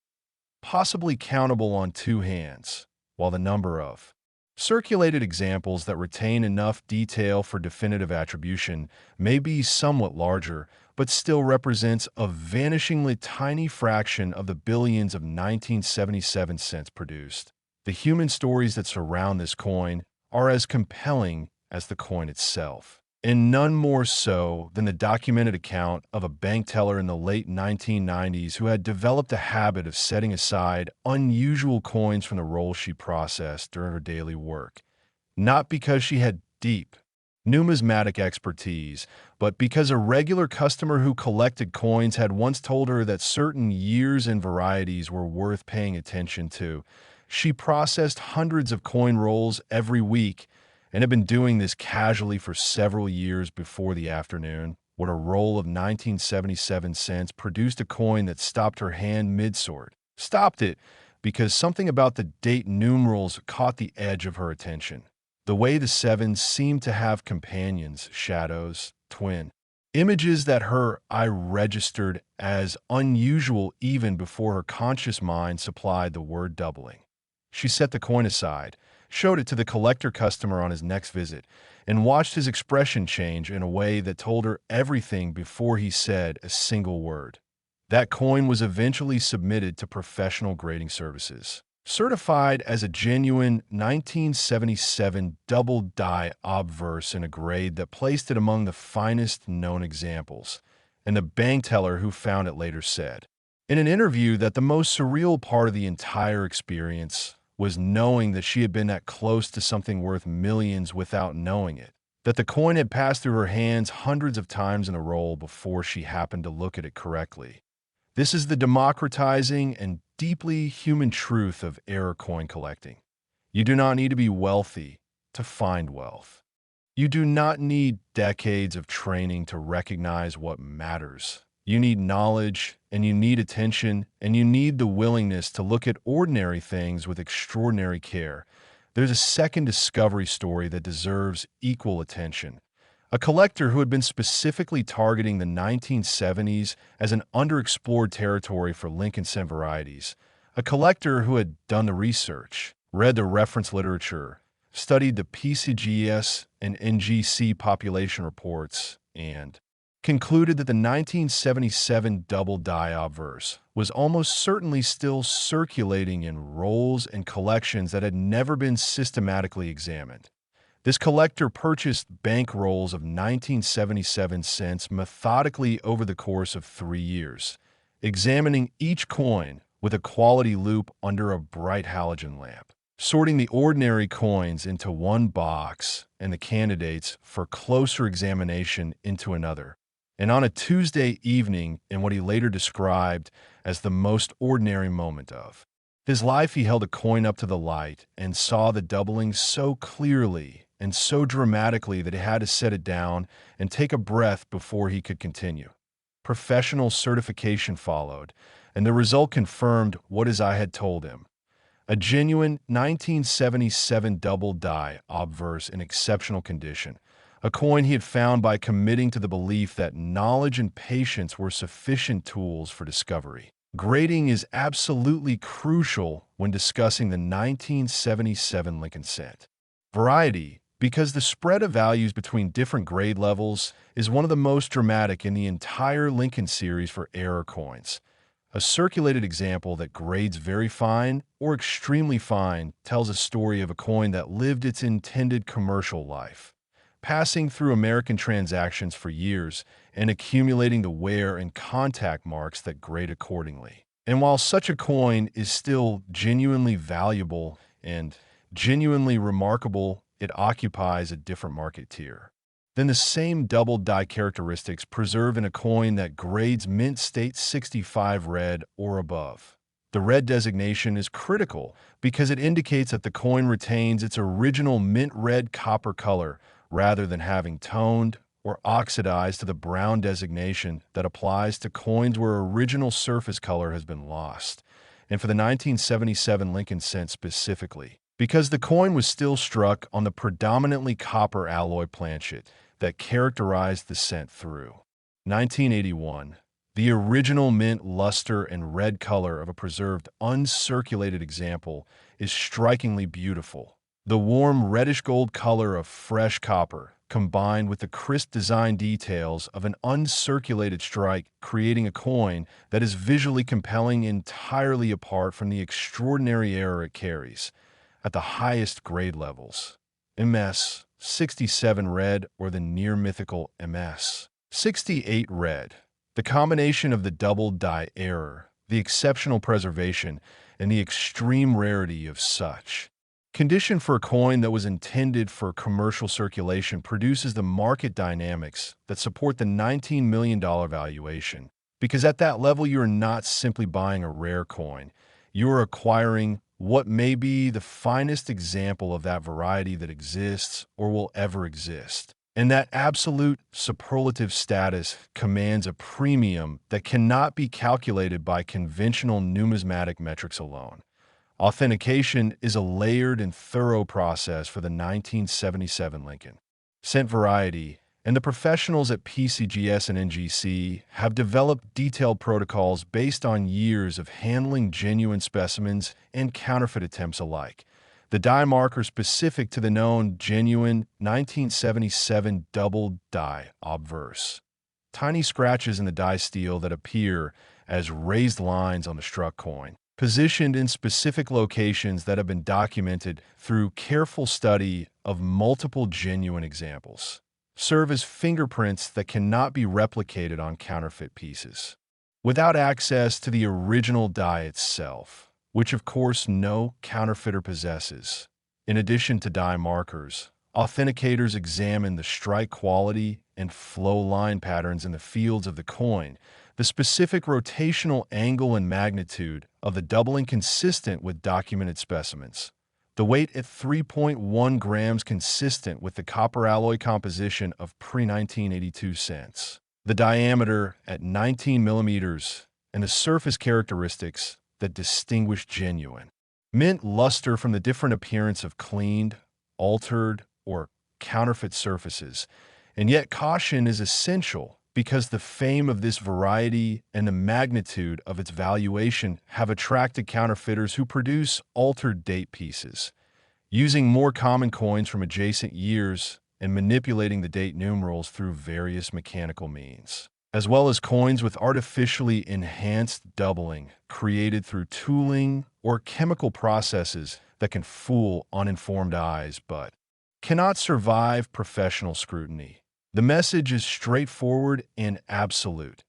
possibly countable on two hands, while the number of circulated examples that retain enough detail for definitive attribution may be somewhat larger, but still represents a vanishingly tiny fraction of the billions of 1977 cents produced. The human stories that surround this coin are as compelling as the coin itself, and none more so than the documented account of a bank teller in the late 1990s who had developed a habit of setting aside unusual coins from the rolls she processed during her daily work, not because she had deep numismatic expertise, but because a regular customer who collected coins had once told her that certain years and varieties were worth paying attention to. She processed hundreds of coin rolls every week and had been doing this casually for several years before the afternoon, when a roll of 1977 cents produced a coin that stopped her hand mid-sort. Stopped it because something about the date numerals caught the edge of her attention. The way the sevens seemed to have companions, shadows, twin images that her eye registered as unusual even before her conscious mind supplied the word doubling. She set the coin aside, showed it to the collector customer on his next visit, and watched his expression change in a way that told her everything before he said a single word. That coin was eventually submitted to professional grading services, certified as a genuine 1977 double die obverse in a grade that placed it among the finest known examples, and the bank teller who found it later said in an interview that the most surreal part of the entire experience was knowing that she had been that close to something worth millions without knowing it, that the coin had passed through her hands hundreds of times in a roll before she happened to look at it correctly. This is the democratizing and deeply human truth of error coin collecting. You do not need to be wealthy to find wealth. You do not need decades of training to recognize what matters. You need knowledge, and you need attention, and you need the willingness to look at ordinary things with extraordinary care. There's a second discovery story that deserves equal attention. A collector who had been specifically targeting the 1970s as an underexplored territory for Lincoln cent varieties. A collector who had done the research, read the reference literature, studied the PCGS and NGC population reports, and concluded that the 1977 double die obverse was almost certainly still circulating in rolls and collections that had never been systematically examined. This collector purchased bank rolls of 1977 cents methodically over the course of 3 years, examining each coin with a quality loupe under a bright halogen lamp, sorting the ordinary coins into one box and the candidates for closer examination into another. And on a Tuesday evening, in what he later described as the most ordinary moment of his life, he held a coin up to the light and saw the doubling so clearly and so dramatically that he had to set it down and take a breath before he could continue. Professional certification followed, and the result confirmed what I had told him. A genuine 1977 double die obverse in exceptional condition, a coin he had found by committing to the belief that knowledge and patience were sufficient tools for discovery. Grading is absolutely crucial when discussing the 1977 Lincoln cent. Variety, because the spread of values between different grade levels is one of the most dramatic in the entire Lincoln series for error coins. A circulated example that grades very fine or extremely fine tells a story of a coin that lived its intended commercial life, passing through American transactions for years and accumulating the wear and contact marks that grade accordingly. And while such a coin is still genuinely valuable and genuinely remarkable, it occupies a different market tier than the same double die characteristics preserved in a coin that grades mint state 65 red or above. The red designation is critical because it indicates that the coin retains its original mint red copper color rather than having toned or oxidized to the brown designation that applies to coins where original surface color has been lost. And for the 1977 Lincoln cent specifically, because the coin was still struck on the predominantly copper alloy planchet that characterized the cent through 1981. The original mint luster and red color of a preserved uncirculated example is strikingly beautiful. The warm reddish gold color of fresh copper, combined with the crisp design details of an uncirculated strike, creating a coin that is visually compelling entirely apart from the extraordinary error it carries. At the highest grade levels, MS 67 red or the near mythical MS 68 red. The combination of the double die error, the exceptional preservation, and the extreme rarity of such condition for a coin that was intended for commercial circulation produces the market dynamics that support the $19 million valuation. Because at that level, you are not simply buying a rare coin, you are acquiring what may be the finest example of that variety that exists or will ever exist. And that absolute superlative status commands a premium that cannot be calculated by conventional numismatic metrics alone. Authentication is a layered and thorough process for the 1977 Lincoln cent variety, and the professionals at PCGS and NGC have developed detailed protocols based on years of handling genuine specimens and counterfeit attempts alike. The die marker specific to the known genuine 1977 double die obverse. Tiny scratches in the die steel that appear as raised lines on the struck coin, positioned in specific locations that have been documented through careful study of multiple genuine examples, serve as fingerprints that cannot be replicated on counterfeit pieces. Without access to the original die itself, which of course no counterfeiter possesses. In addition to die markers, authenticators examine the strike quality and flow line patterns in the fields of the coin, the specific rotational angle and magnitude of the doubling consistent with documented specimens, the weight at 3.1 grams consistent with the copper alloy composition of pre-1982 cents, the diameter at 19 millimeters, and the surface characteristics that distinguish genuine mint luster from the different appearance of cleaned, altered, or counterfeit surfaces. And yet caution is essential because the fame of this variety and the magnitude of its valuation have attracted counterfeiters who produce altered date pieces, using more common coins from adjacent years and manipulating the date numerals through various mechanical means, as well as coins with artificially enhanced doubling created through tooling or chemical processes that can fool uninformed eyes but cannot survive professional scrutiny. The message is straightforward and absolute.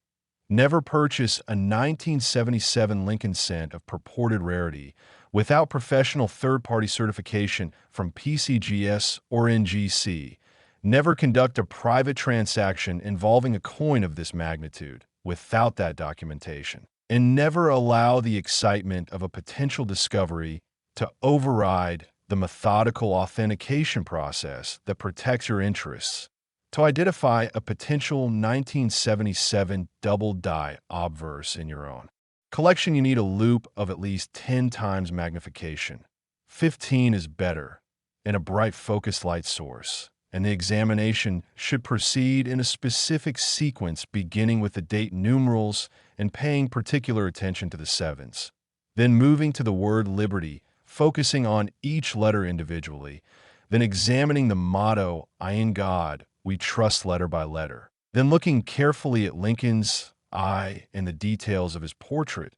Never purchase a 1977 Lincoln cent of purported rarity without professional third-party certification from PCGS or NGC. Never conduct a private transaction involving a coin of this magnitude without that documentation. And never allow the excitement of a potential discovery to override the methodical authentication process that protects your interests. To identify a potential 1977 double die obverse in your own Collection, you need a loop of at least 10 times magnification. 15 is better, and a bright focus light source. And the examination should proceed in a specific sequence, beginning with the date numerals and paying particular attention to the sevens. Then moving to the word liberty, focusing on each letter individually, then examining the motto, I in God, we trust, letter by letter. Then looking carefully at Lincoln's eye and the details of his portrait.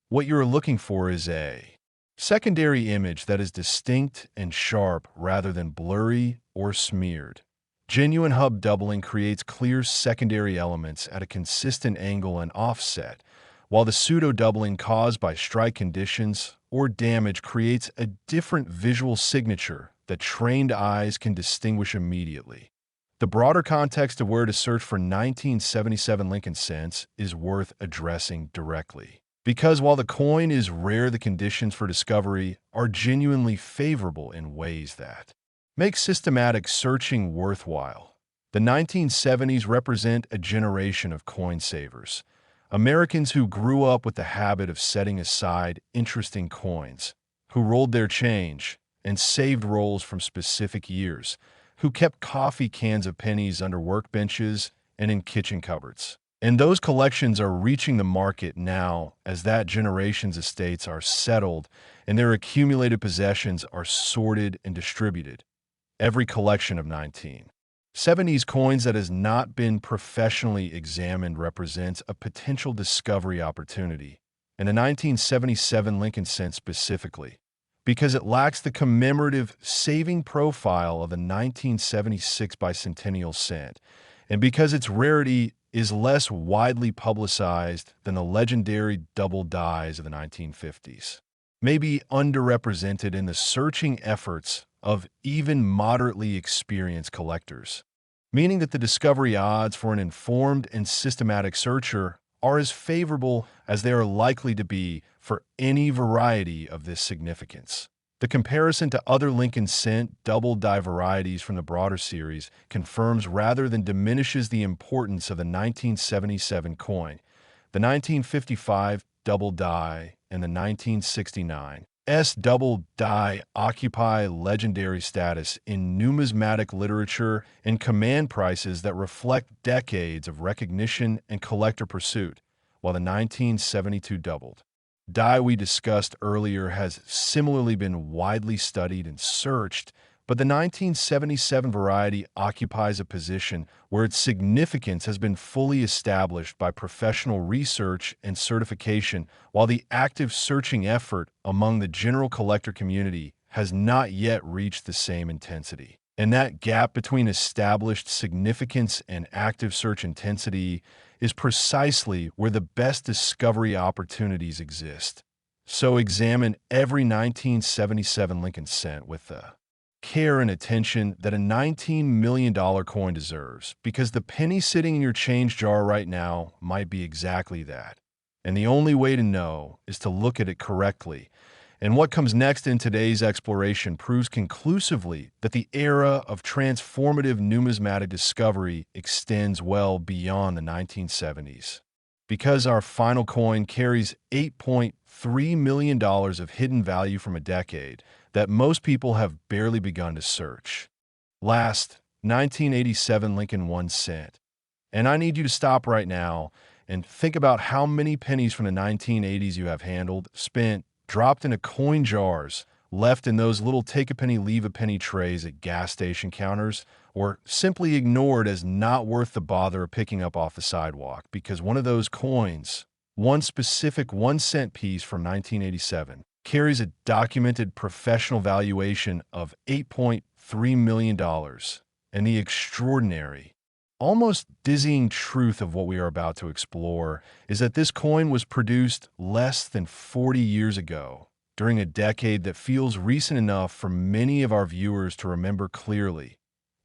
What you're looking for is a secondary image that is distinct and sharp rather than blurry or smeared. Genuine hub doubling creates clear secondary elements at a consistent angle and offset, while the pseudo-doubling caused by strike conditions or damage creates a different visual signature that trained eyes can distinguish immediately. The broader context of where to search for 1977 Lincoln cents is worth addressing directly. Because while the coin is rare, the conditions for discovery are genuinely favorable in ways that make systematic searching worthwhile. The 1970s represent a generation of coin savers, Americans who grew up with the habit of setting aside interesting coins, who rolled their change and saved rolls from specific years, who kept coffee cans of pennies under workbenches and in kitchen cupboards. And those collections are reaching the market now as that generation's estates are settled and their accumulated possessions are sorted and distributed. Every collection of 1970s coins that has not been professionally examined represents a potential discovery opportunity, and the 1977 Lincoln cent specifically, because it lacks the commemorative saving profile of the 1976 bicentennial cent, and because its rarity is less widely publicized than the legendary double dies of the 1950s, may be underrepresented in the searching efforts of even moderately experienced collectors, meaning that the discovery odds for an informed and systematic searcher are as favorable as they are likely to be for any variety of this significance. The comparison to other Lincoln cent double die varieties from the broader series confirms rather than diminishes the importance of the 1977 coin, the 1955 double die, and the 1969 double die occupy legendary status in numismatic literature and command prices that reflect decades of recognition and collector pursuit, while the 1972 doubled die we discussed earlier has similarly been widely studied and searched, but the 1977 variety occupies a position where its significance has been fully established by professional research and certification, while the active searching effort among the general collector community has not yet reached the same intensity. And that gap between established significance and active search intensity is precisely where the best discovery opportunities exist. So examine every 1977 Lincoln cent with the care and attention that a $19 million coin deserves, because the penny sitting in your change jar right now might be exactly that. And the only way to know is to look at it correctly. And what comes next in today's exploration proves conclusively that the era of transformative numismatic discovery extends well beyond the 1970s. Because our final coin carries $8.3 million of hidden value from a decade that most people have barely begun to search. Last, 1987 Lincoln 1 cent. And I need you to stop right now and think about how many pennies from the 1980s you have handled, spent, dropped into coin jars, left in those little take-a-penny, leave-a-penny trays at gas station counters, or simply ignored as not worth the bother of picking up off the sidewalk because one of those coins, one specific 1 cent piece from 1987, carries a documented professional valuation of $8.3 million. And the extraordinary, almost dizzying truth of what we are about to explore is that this coin was produced less than 40 years ago, during a decade that feels recent enough for many of our viewers to remember clearly,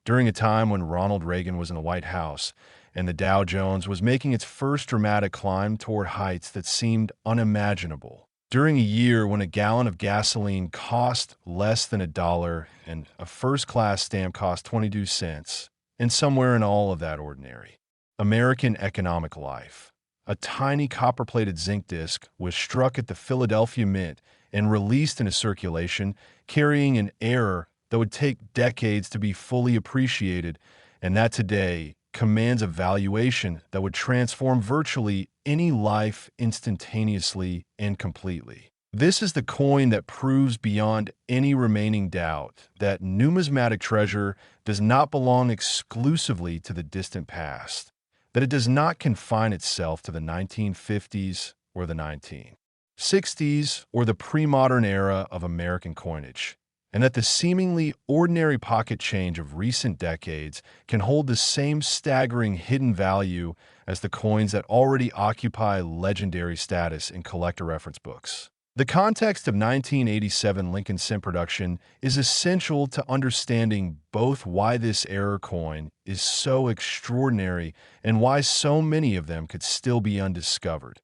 during a time when Ronald Reagan was in the White House and the Dow Jones was making its first dramatic climb toward heights that seemed unimaginable, during a year when a gallon of gasoline cost less than $1 and a first-class stamp cost 22 cents, and somewhere in all of that ordinary American economic life, a tiny copper-plated zinc disc was struck at the Philadelphia Mint and released into circulation, carrying an error that would take decades to be fully appreciated, and that today commands a valuation that would transform virtually any life instantaneously and completely. This is the coin that proves beyond any remaining doubt that numismatic treasure does not belong exclusively to the distant past, that it does not confine itself to the 1950s or the 1960s or the pre-modern era of American coinage, and that the seemingly ordinary pocket change of recent decades can hold the same staggering hidden value as the coins that already occupy legendary status in collector reference books. The context of 1987 Lincoln Cent production is essential to understanding both why this error coin is so extraordinary and why so many of them could still be undiscovered.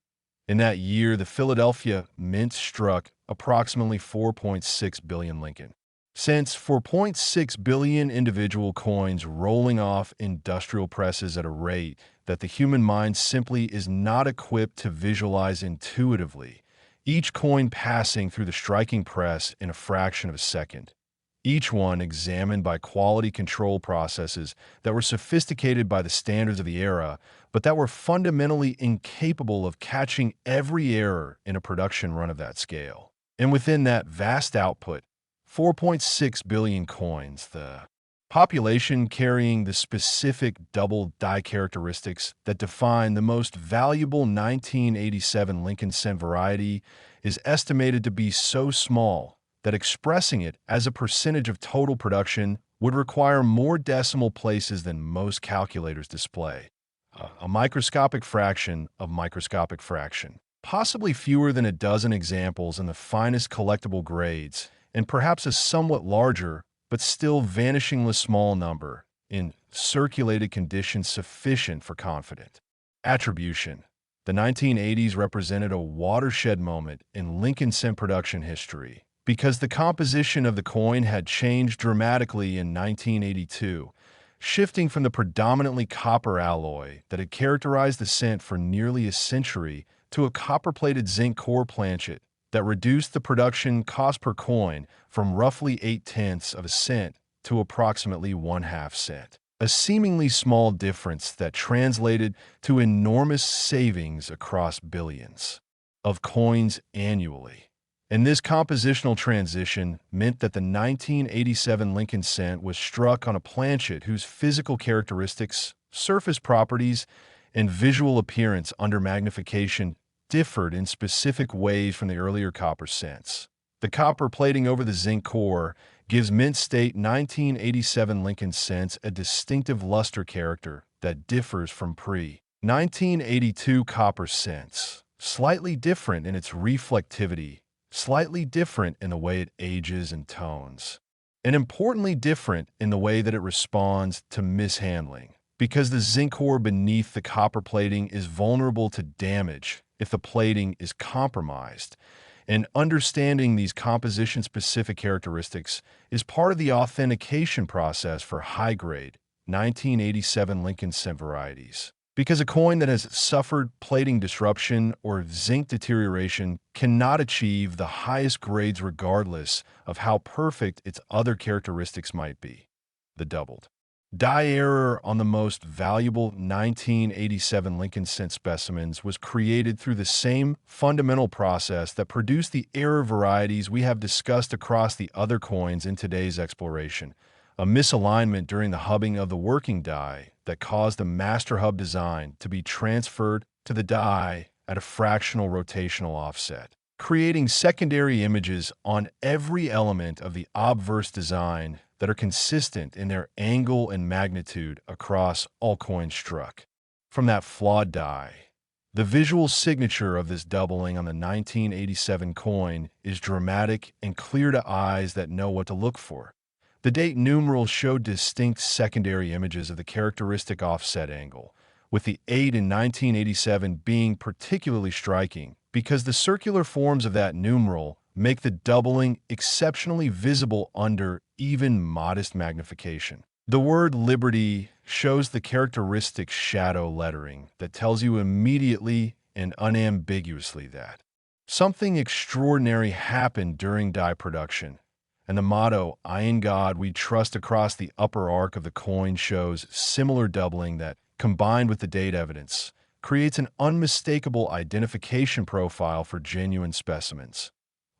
In that year, the Philadelphia Mint struck approximately 4.6 billion Lincoln cents, 4.6 billion individual coins rolling off industrial presses at a rate that the human mind simply is not equipped to visualize intuitively, each coin passing through the striking press in a fraction of a second, each one examined by quality control processes that were sophisticated by the standards of the era, but that were fundamentally incapable of catching every error in a production run of that scale. And within that vast output, 4.6 billion coins, the population carrying the specific double die characteristics that define the most valuable 1987 Lincoln Cent variety is estimated to be so small that expressing it as a percentage of total production would require more decimal places than most calculators display. A microscopic fraction of microscopic fraction. Possibly fewer than a dozen examples in the finest collectible grades, and perhaps a somewhat larger but still vanishingly small number in circulated conditions sufficient for confident attribution. The 1980s represented a watershed moment in Lincoln Cent production history because the composition of the coin had changed dramatically in 1982, shifting from the predominantly copper alloy that had characterized the cent for nearly a century to a copper-plated zinc core planchet that reduced the production cost per coin from roughly 0.8 of a cent to approximately 1/2 cent. A seemingly small difference that translated to enormous savings across billions of coins annually. And this compositional transition meant that the 1987 Lincoln Cent was struck on a planchet whose physical characteristics, surface properties, and visual appearance under magnification differed in specific ways from the earlier copper cents. The copper plating over the zinc core gives Mint State 1987 Lincoln Cents a distinctive luster character that differs from pre-1982 copper cents, slightly different in its reflectivity, slightly different in the way it ages and tones, and importantly different in the way that it responds to mishandling, because the zinc core beneath the copper plating is vulnerable to damage if the plating is compromised, and understanding these composition-specific characteristics is part of the authentication process for high-grade 1987 Lincoln Cent varieties. Because a coin that has suffered plating disruption or zinc deterioration cannot achieve the highest grades regardless of how perfect its other characteristics might be. The doubled die error on the most valuable 1987 Lincoln Cent specimens was created through the same fundamental process that produced the error varieties we have discussed across the other coins in today's exploration. A misalignment during the hubbing of the working die that caused the master hub design to be transferred to the die at a fractional rotational offset, creating secondary images on every element of the obverse design that are consistent in their angle and magnitude across all coins struck. From that flawed die, the visual signature of this doubling on the 1987 coin is dramatic and clear to eyes that know what to look for. The date numerals show distinct secondary images of the characteristic offset angle, with the 8 in 1987 being particularly striking because the circular forms of that numeral make the doubling exceptionally visible under even modest magnification. The word liberty shows the characteristic shadow lettering that tells you immediately and unambiguously that something extraordinary happened during die production, and the motto, "I in God we trust," across the upper arc of the coin shows similar doubling that, combined with the date evidence, creates an unmistakable identification profile for genuine specimens.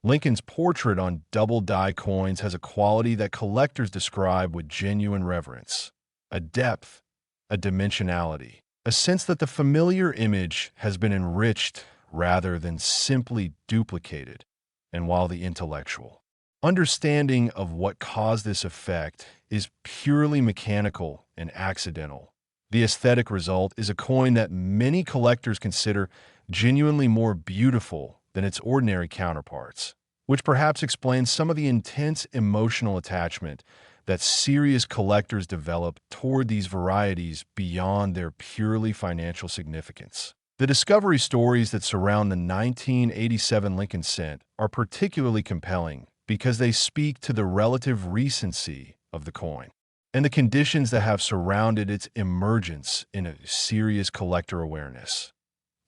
Lincoln's portrait on double die coins has a quality that collectors describe with genuine reverence: a depth, a dimensionality, a sense that the familiar image has been enriched rather than simply duplicated. And while the intellectual understanding of what caused this effect is purely mechanical and accidental, the aesthetic result is a coin that many collectors consider genuinely more beautiful than its ordinary counterparts, which perhaps explains some of the intense emotional attachment that serious collectors develop toward these varieties beyond their purely financial significance. The discovery stories that surround the 1987 Lincoln Cent are particularly compelling because they speak to the relative recency of the coin and the conditions that have surrounded its emergence in a serious collector awareness.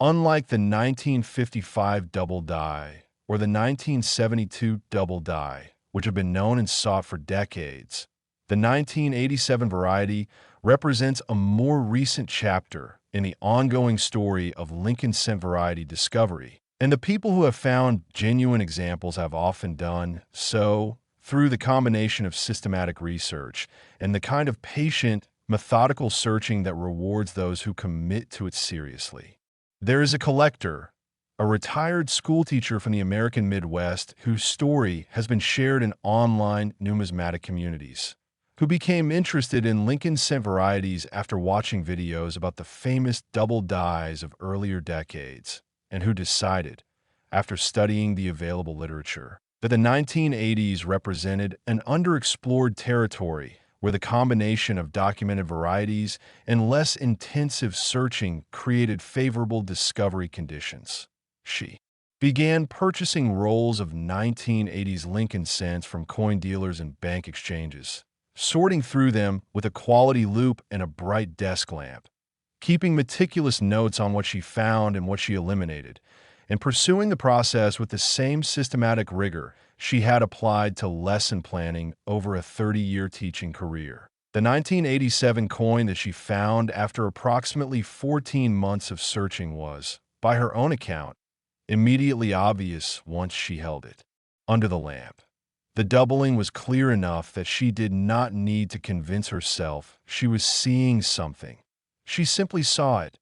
Unlike the 1955 double die or the 1972 double die, which have been known and sought for decades, the 1987 variety represents a more recent chapter in the ongoing story of Lincoln Cent variety discovery, and the people who have found genuine examples have often done so through the combination of systematic research and the kind of patient, methodical searching that rewards those who commit to it seriously. There is a collector, a retired schoolteacher from the American Midwest whose story has been shared in online numismatic communities, who became interested in Lincoln Cent varieties after watching videos about the famous double dies of earlier decades, and who decided, after studying the available literature, that the 1980s represented an underexplored territory where the combination of documented varieties and less intensive searching created favorable discovery conditions. She began purchasing rolls of 1980s Lincoln Cents from coin dealers and bank exchanges, sorting through them with a quality loupe and a bright desk lamp, keeping meticulous notes on what she found and what she eliminated, and pursuing the process with the same systematic rigor she had applied to lesson planning over a 30-year teaching career. The 1987 coin that she found after approximately 14 months of searching was, by her own account, immediately obvious once she held it under the lamp. The doubling was clear enough that she did not need to convince herself she was seeing something. She simply saw it,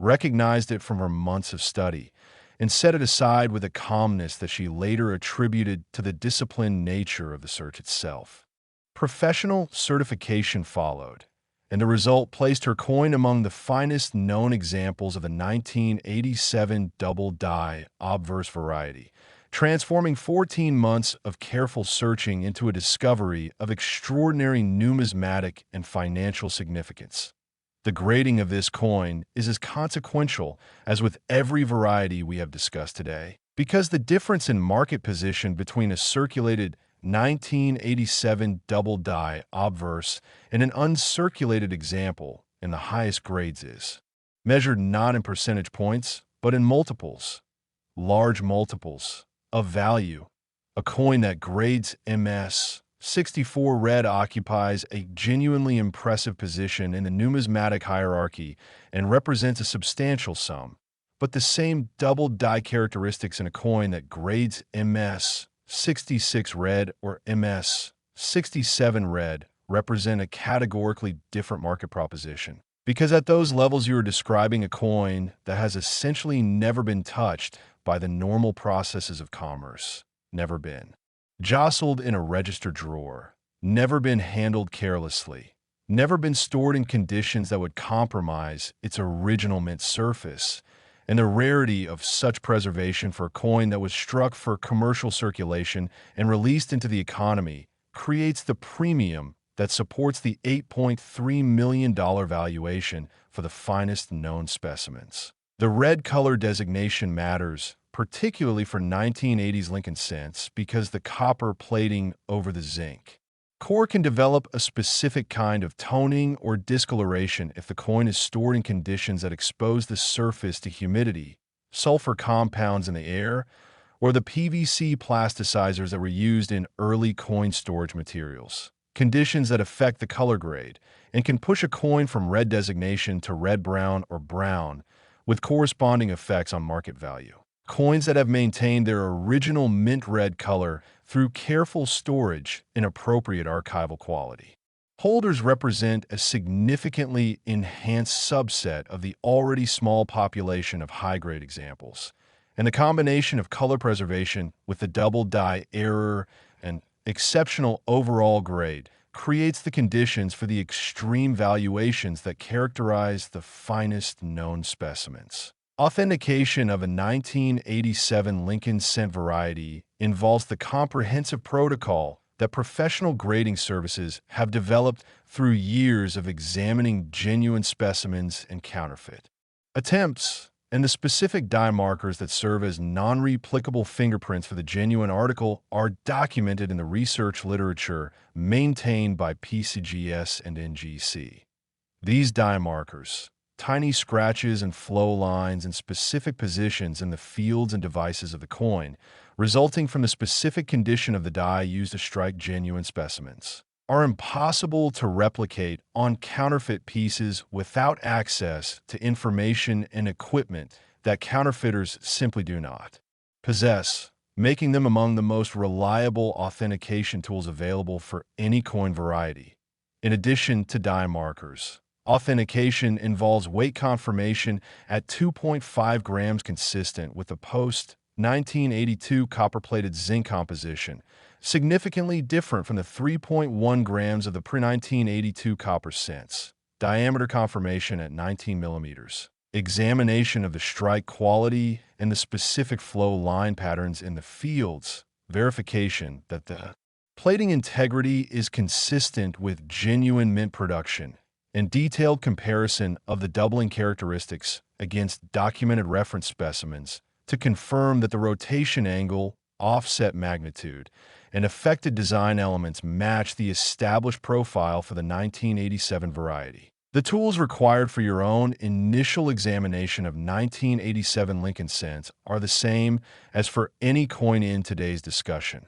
recognized it from her months of study, and set it aside with a calmness that she later attributed to the disciplined nature of the search itself. Professional certification followed, and the result placed her coin among the finest known examples of the 1987 double die obverse variety, transforming 14 months of careful searching into a discovery of extraordinary numismatic and financial significance. The grading of this coin is as consequential as with every variety we have discussed today, because the difference in market position between a circulated 1987 double die obverse and an uncirculated example in the highest grades is measured not in percentage points, but in multiples, large multiples, of value. A coin that grades MS 64 red occupies a genuinely impressive position in the numismatic hierarchy and represents a substantial sum, but the same double die characteristics in a coin that grades MS 66 red or MS 67 red represent a categorically different market proposition. Because at those levels you are describing a coin that has essentially never been touched by the normal processes of commerce, never been jostled in a register drawer, never been handled carelessly, never been stored in conditions that would compromise its original mint surface, and the rarity of such preservation for a coin that was struck for commercial circulation and released into the economy creates the premium that supports the $8.3 million valuation for the finest known specimens. The red color designation matters, particularly for 1980s Lincoln Cents, because the copper plating over the zinc Core can develop a specific kind of toning or discoloration if the coin is stored in conditions that expose the surface to humidity, sulfur compounds in the air, or the PVC plasticizers that were used in early coin storage materials. Conditions that affect the color grade and can push a coin from red designation to red-brown or brown, with corresponding effects on market value. Coins that have maintained their original mint red color through careful storage and appropriate archival quality. Holders represent a significantly enhanced subset of the already small population of high-grade examples, and the combination of color preservation with the double die error and exceptional overall grade creates the conditions for the extreme valuations that characterize the finest known specimens. Authentication of a 1987 Lincoln cent variety involves the comprehensive protocol that professional grading services have developed through years of examining genuine specimens and counterfeit attempts, and the specific die markers that serve as non-replicable fingerprints for the genuine article are documented in the research literature maintained by PCGS and NGC. These die markers, tiny scratches and flow lines in specific positions in the fields and devices of the coin, resulting from the specific condition of the die used to strike genuine specimens, are impossible to replicate on counterfeit pieces without access to information and equipment that counterfeiters simply do not possess, making them among the most reliable authentication tools available for any coin variety. In addition to die markers, authentication involves weight confirmation at 2.5 grams consistent with the post-1982 copper-plated zinc composition, significantly different from the 3.1 grams of the pre-1982 copper cents. Diameter confirmation at 19 millimeters. Examination of the strike quality and the specific flow line patterns in the fields. Verification that the plating integrity is consistent with genuine mint production. And detailed comparison of the doubling characteristics against documented reference specimens to confirm that the rotation angle, offset magnitude, and affected design elements match the established profile for the 1987 variety. The tools required for your own initial examination of 1987 Lincoln cents are the same as for any coin in today's discussion.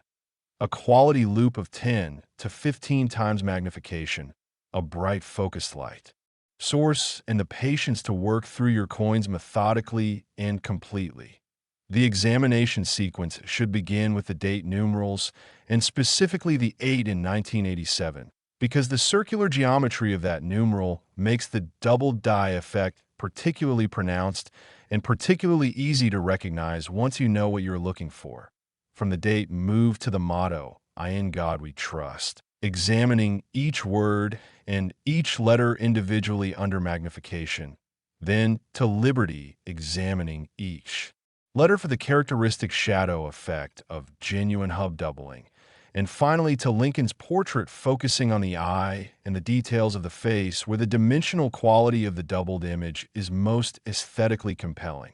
A quality loop of 10 to 15 times magnification, a bright focused light source, and the patience to work through your coins methodically and completely. The examination sequence should begin with the date numerals, and specifically the 8 in 1987, because the circular geometry of that numeral makes the double die effect particularly pronounced and particularly easy to recognize once you know what you're looking for. From the date, move to the motto, "I in God we trust," examining each word and each letter individually under magnification. Then to liberty, examining each letter for the characteristic shadow effect of genuine hub doubling. And finally to Lincoln's portrait, focusing on the eye and the details of the face where the dimensional quality of the doubled image is most aesthetically compelling.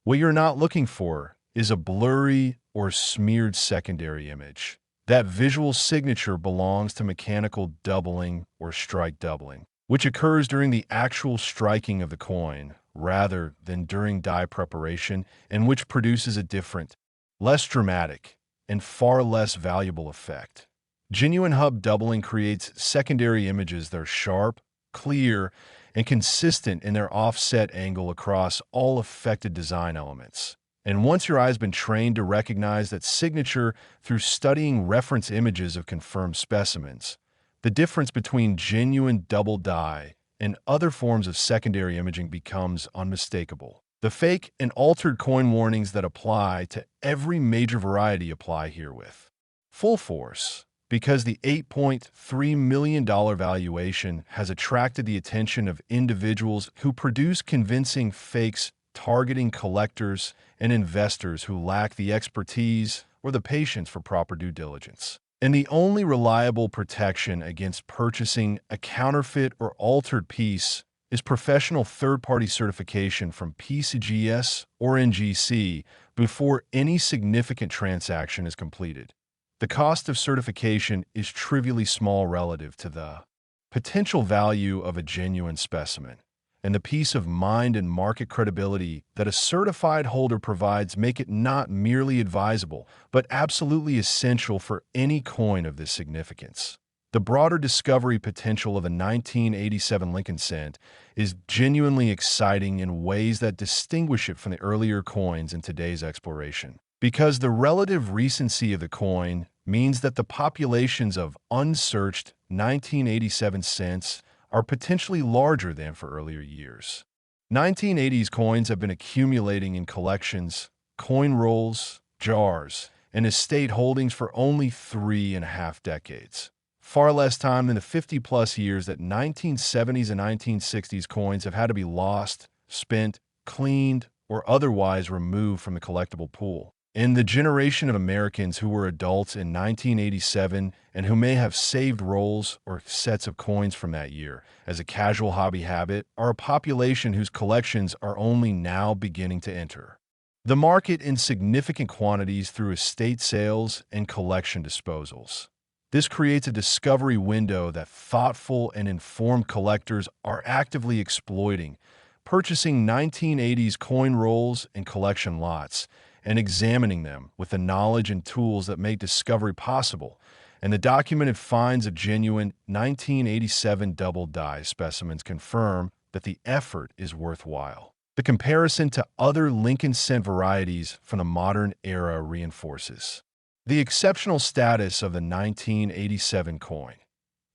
What you're not looking for is a blurry or smeared secondary image. That visual signature belongs to mechanical doubling or strike doubling, which occurs during the actual striking of the coin rather than during die preparation, and which produces a different, less dramatic, and far less valuable effect. Genuine hub doubling creates secondary images that are sharp, clear, and consistent in their offset angle across all affected design elements. And once your eye's been trained to recognize that signature through studying reference images of confirmed specimens, the difference between genuine double die and other forms of secondary imaging becomes unmistakable. The fake and altered coin warnings that apply to every major variety apply herewith. Full force, because the $8.3 million valuation has attracted the attention of individuals who produce convincing fakes targeting collectors and investors who lack the expertise or the patience for proper due diligence. And the only reliable protection against purchasing a counterfeit or altered piece is professional third-party certification from PCGS or NGC before any significant transaction is completed. The cost of certification is trivially small relative to the potential value of a genuine specimen, and the peace of mind and market credibility that a certified holder provides make it not merely advisable, but absolutely essential for any coin of this significance. The broader discovery potential of the 1987 Lincoln cent is genuinely exciting in ways that distinguish it from the earlier coins in today's exploration. Because the relative recency of the coin means that the populations of unsearched 1987 cents are potentially larger than for earlier years. 1980s coins have been accumulating in collections, coin rolls, jars, and estate holdings for only 3.5 decades. Far less time than the 50-plus years that 1970s and 1960s coins have had to be lost, spent, cleaned, or otherwise removed from the collectible pool. In the generation of Americans who were adults in 1987 and who may have saved rolls or sets of coins from that year as a casual hobby habit are a population whose collections are only now beginning to enter the market in significant quantities through estate sales and collection disposals. This creates a discovery window that thoughtful and informed collectors are actively exploiting, purchasing 1980s coin rolls and collection lots, and examining them with the knowledge and tools that make discovery possible, and the documented finds of genuine 1987 double die specimens confirm that the effort is worthwhile. The comparison to other Lincoln cent varieties from the modern era reinforces the exceptional status of the 1987 coin.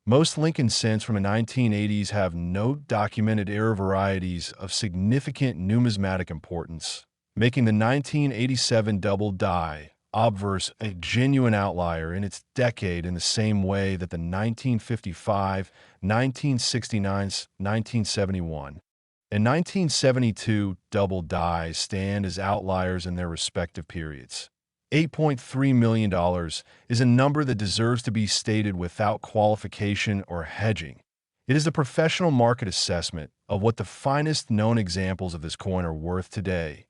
Most Lincoln cents from the 1980s have no documented era varieties of significant numismatic importance, making the 1987 double die obverse a genuine outlier in its decade in the same way that the 1955, 1969, 1971, and 1972 double dies stand as outliers in their respective periods. $8.3 million is a number that deserves to be stated without qualification or hedging. It is a professional market assessment of what the finest known examples of this coin are worth today,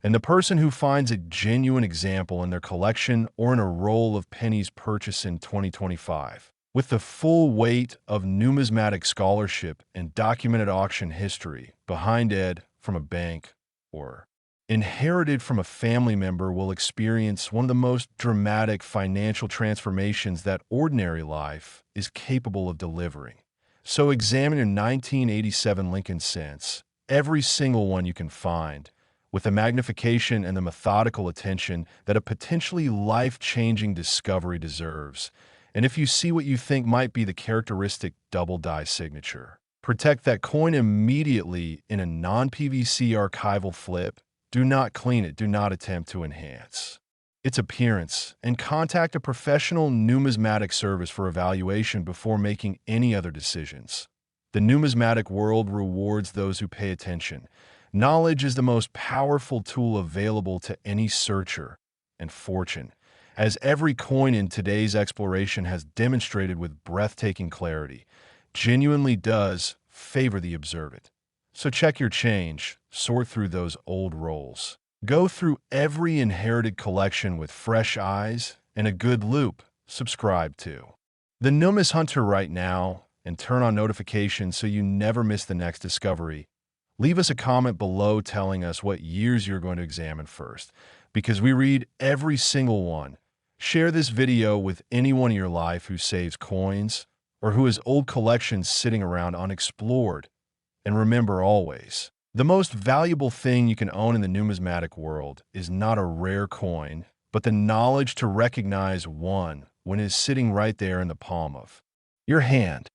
and the person who finds a genuine example in their collection or in a roll of pennies purchased in 2025, with the full weight of numismatic scholarship and documented auction history behind it from a bank or inherited from a family member, will experience one of the most dramatic financial transformations that ordinary life is capable of delivering. So examine your 1987 Lincoln cents, every single one you can find, with the magnification and the methodical attention that a potentially life-changing discovery deserves. And if you see what you think might be the characteristic double die signature, protect that coin immediately in a non-PVC archival flip. Do not clean it. Do not attempt to enhance its appearance, and contact a professional numismatic service for evaluation before making any other decisions. The numismatic world rewards those who pay attention. Knowledge is the most powerful tool available to any searcher, and fortune, as every coin in today's exploration has demonstrated with breathtaking clarity, genuinely does favor the observant. So check your change, sort through those old rolls. Go through every inherited collection with fresh eyes and a good loop. Subscribe to the NUMIS Hunter right now and turn on notifications so you never miss the next discovery. Leave us a comment below telling us what years you're going to examine first, because we read every single one. Share this video with anyone in your life who saves coins or who has old collections sitting around unexplored. And remember always, the most valuable thing you can own in the numismatic world is not a rare coin, but the knowledge to recognize one when it is sitting right there in the palm of your hand.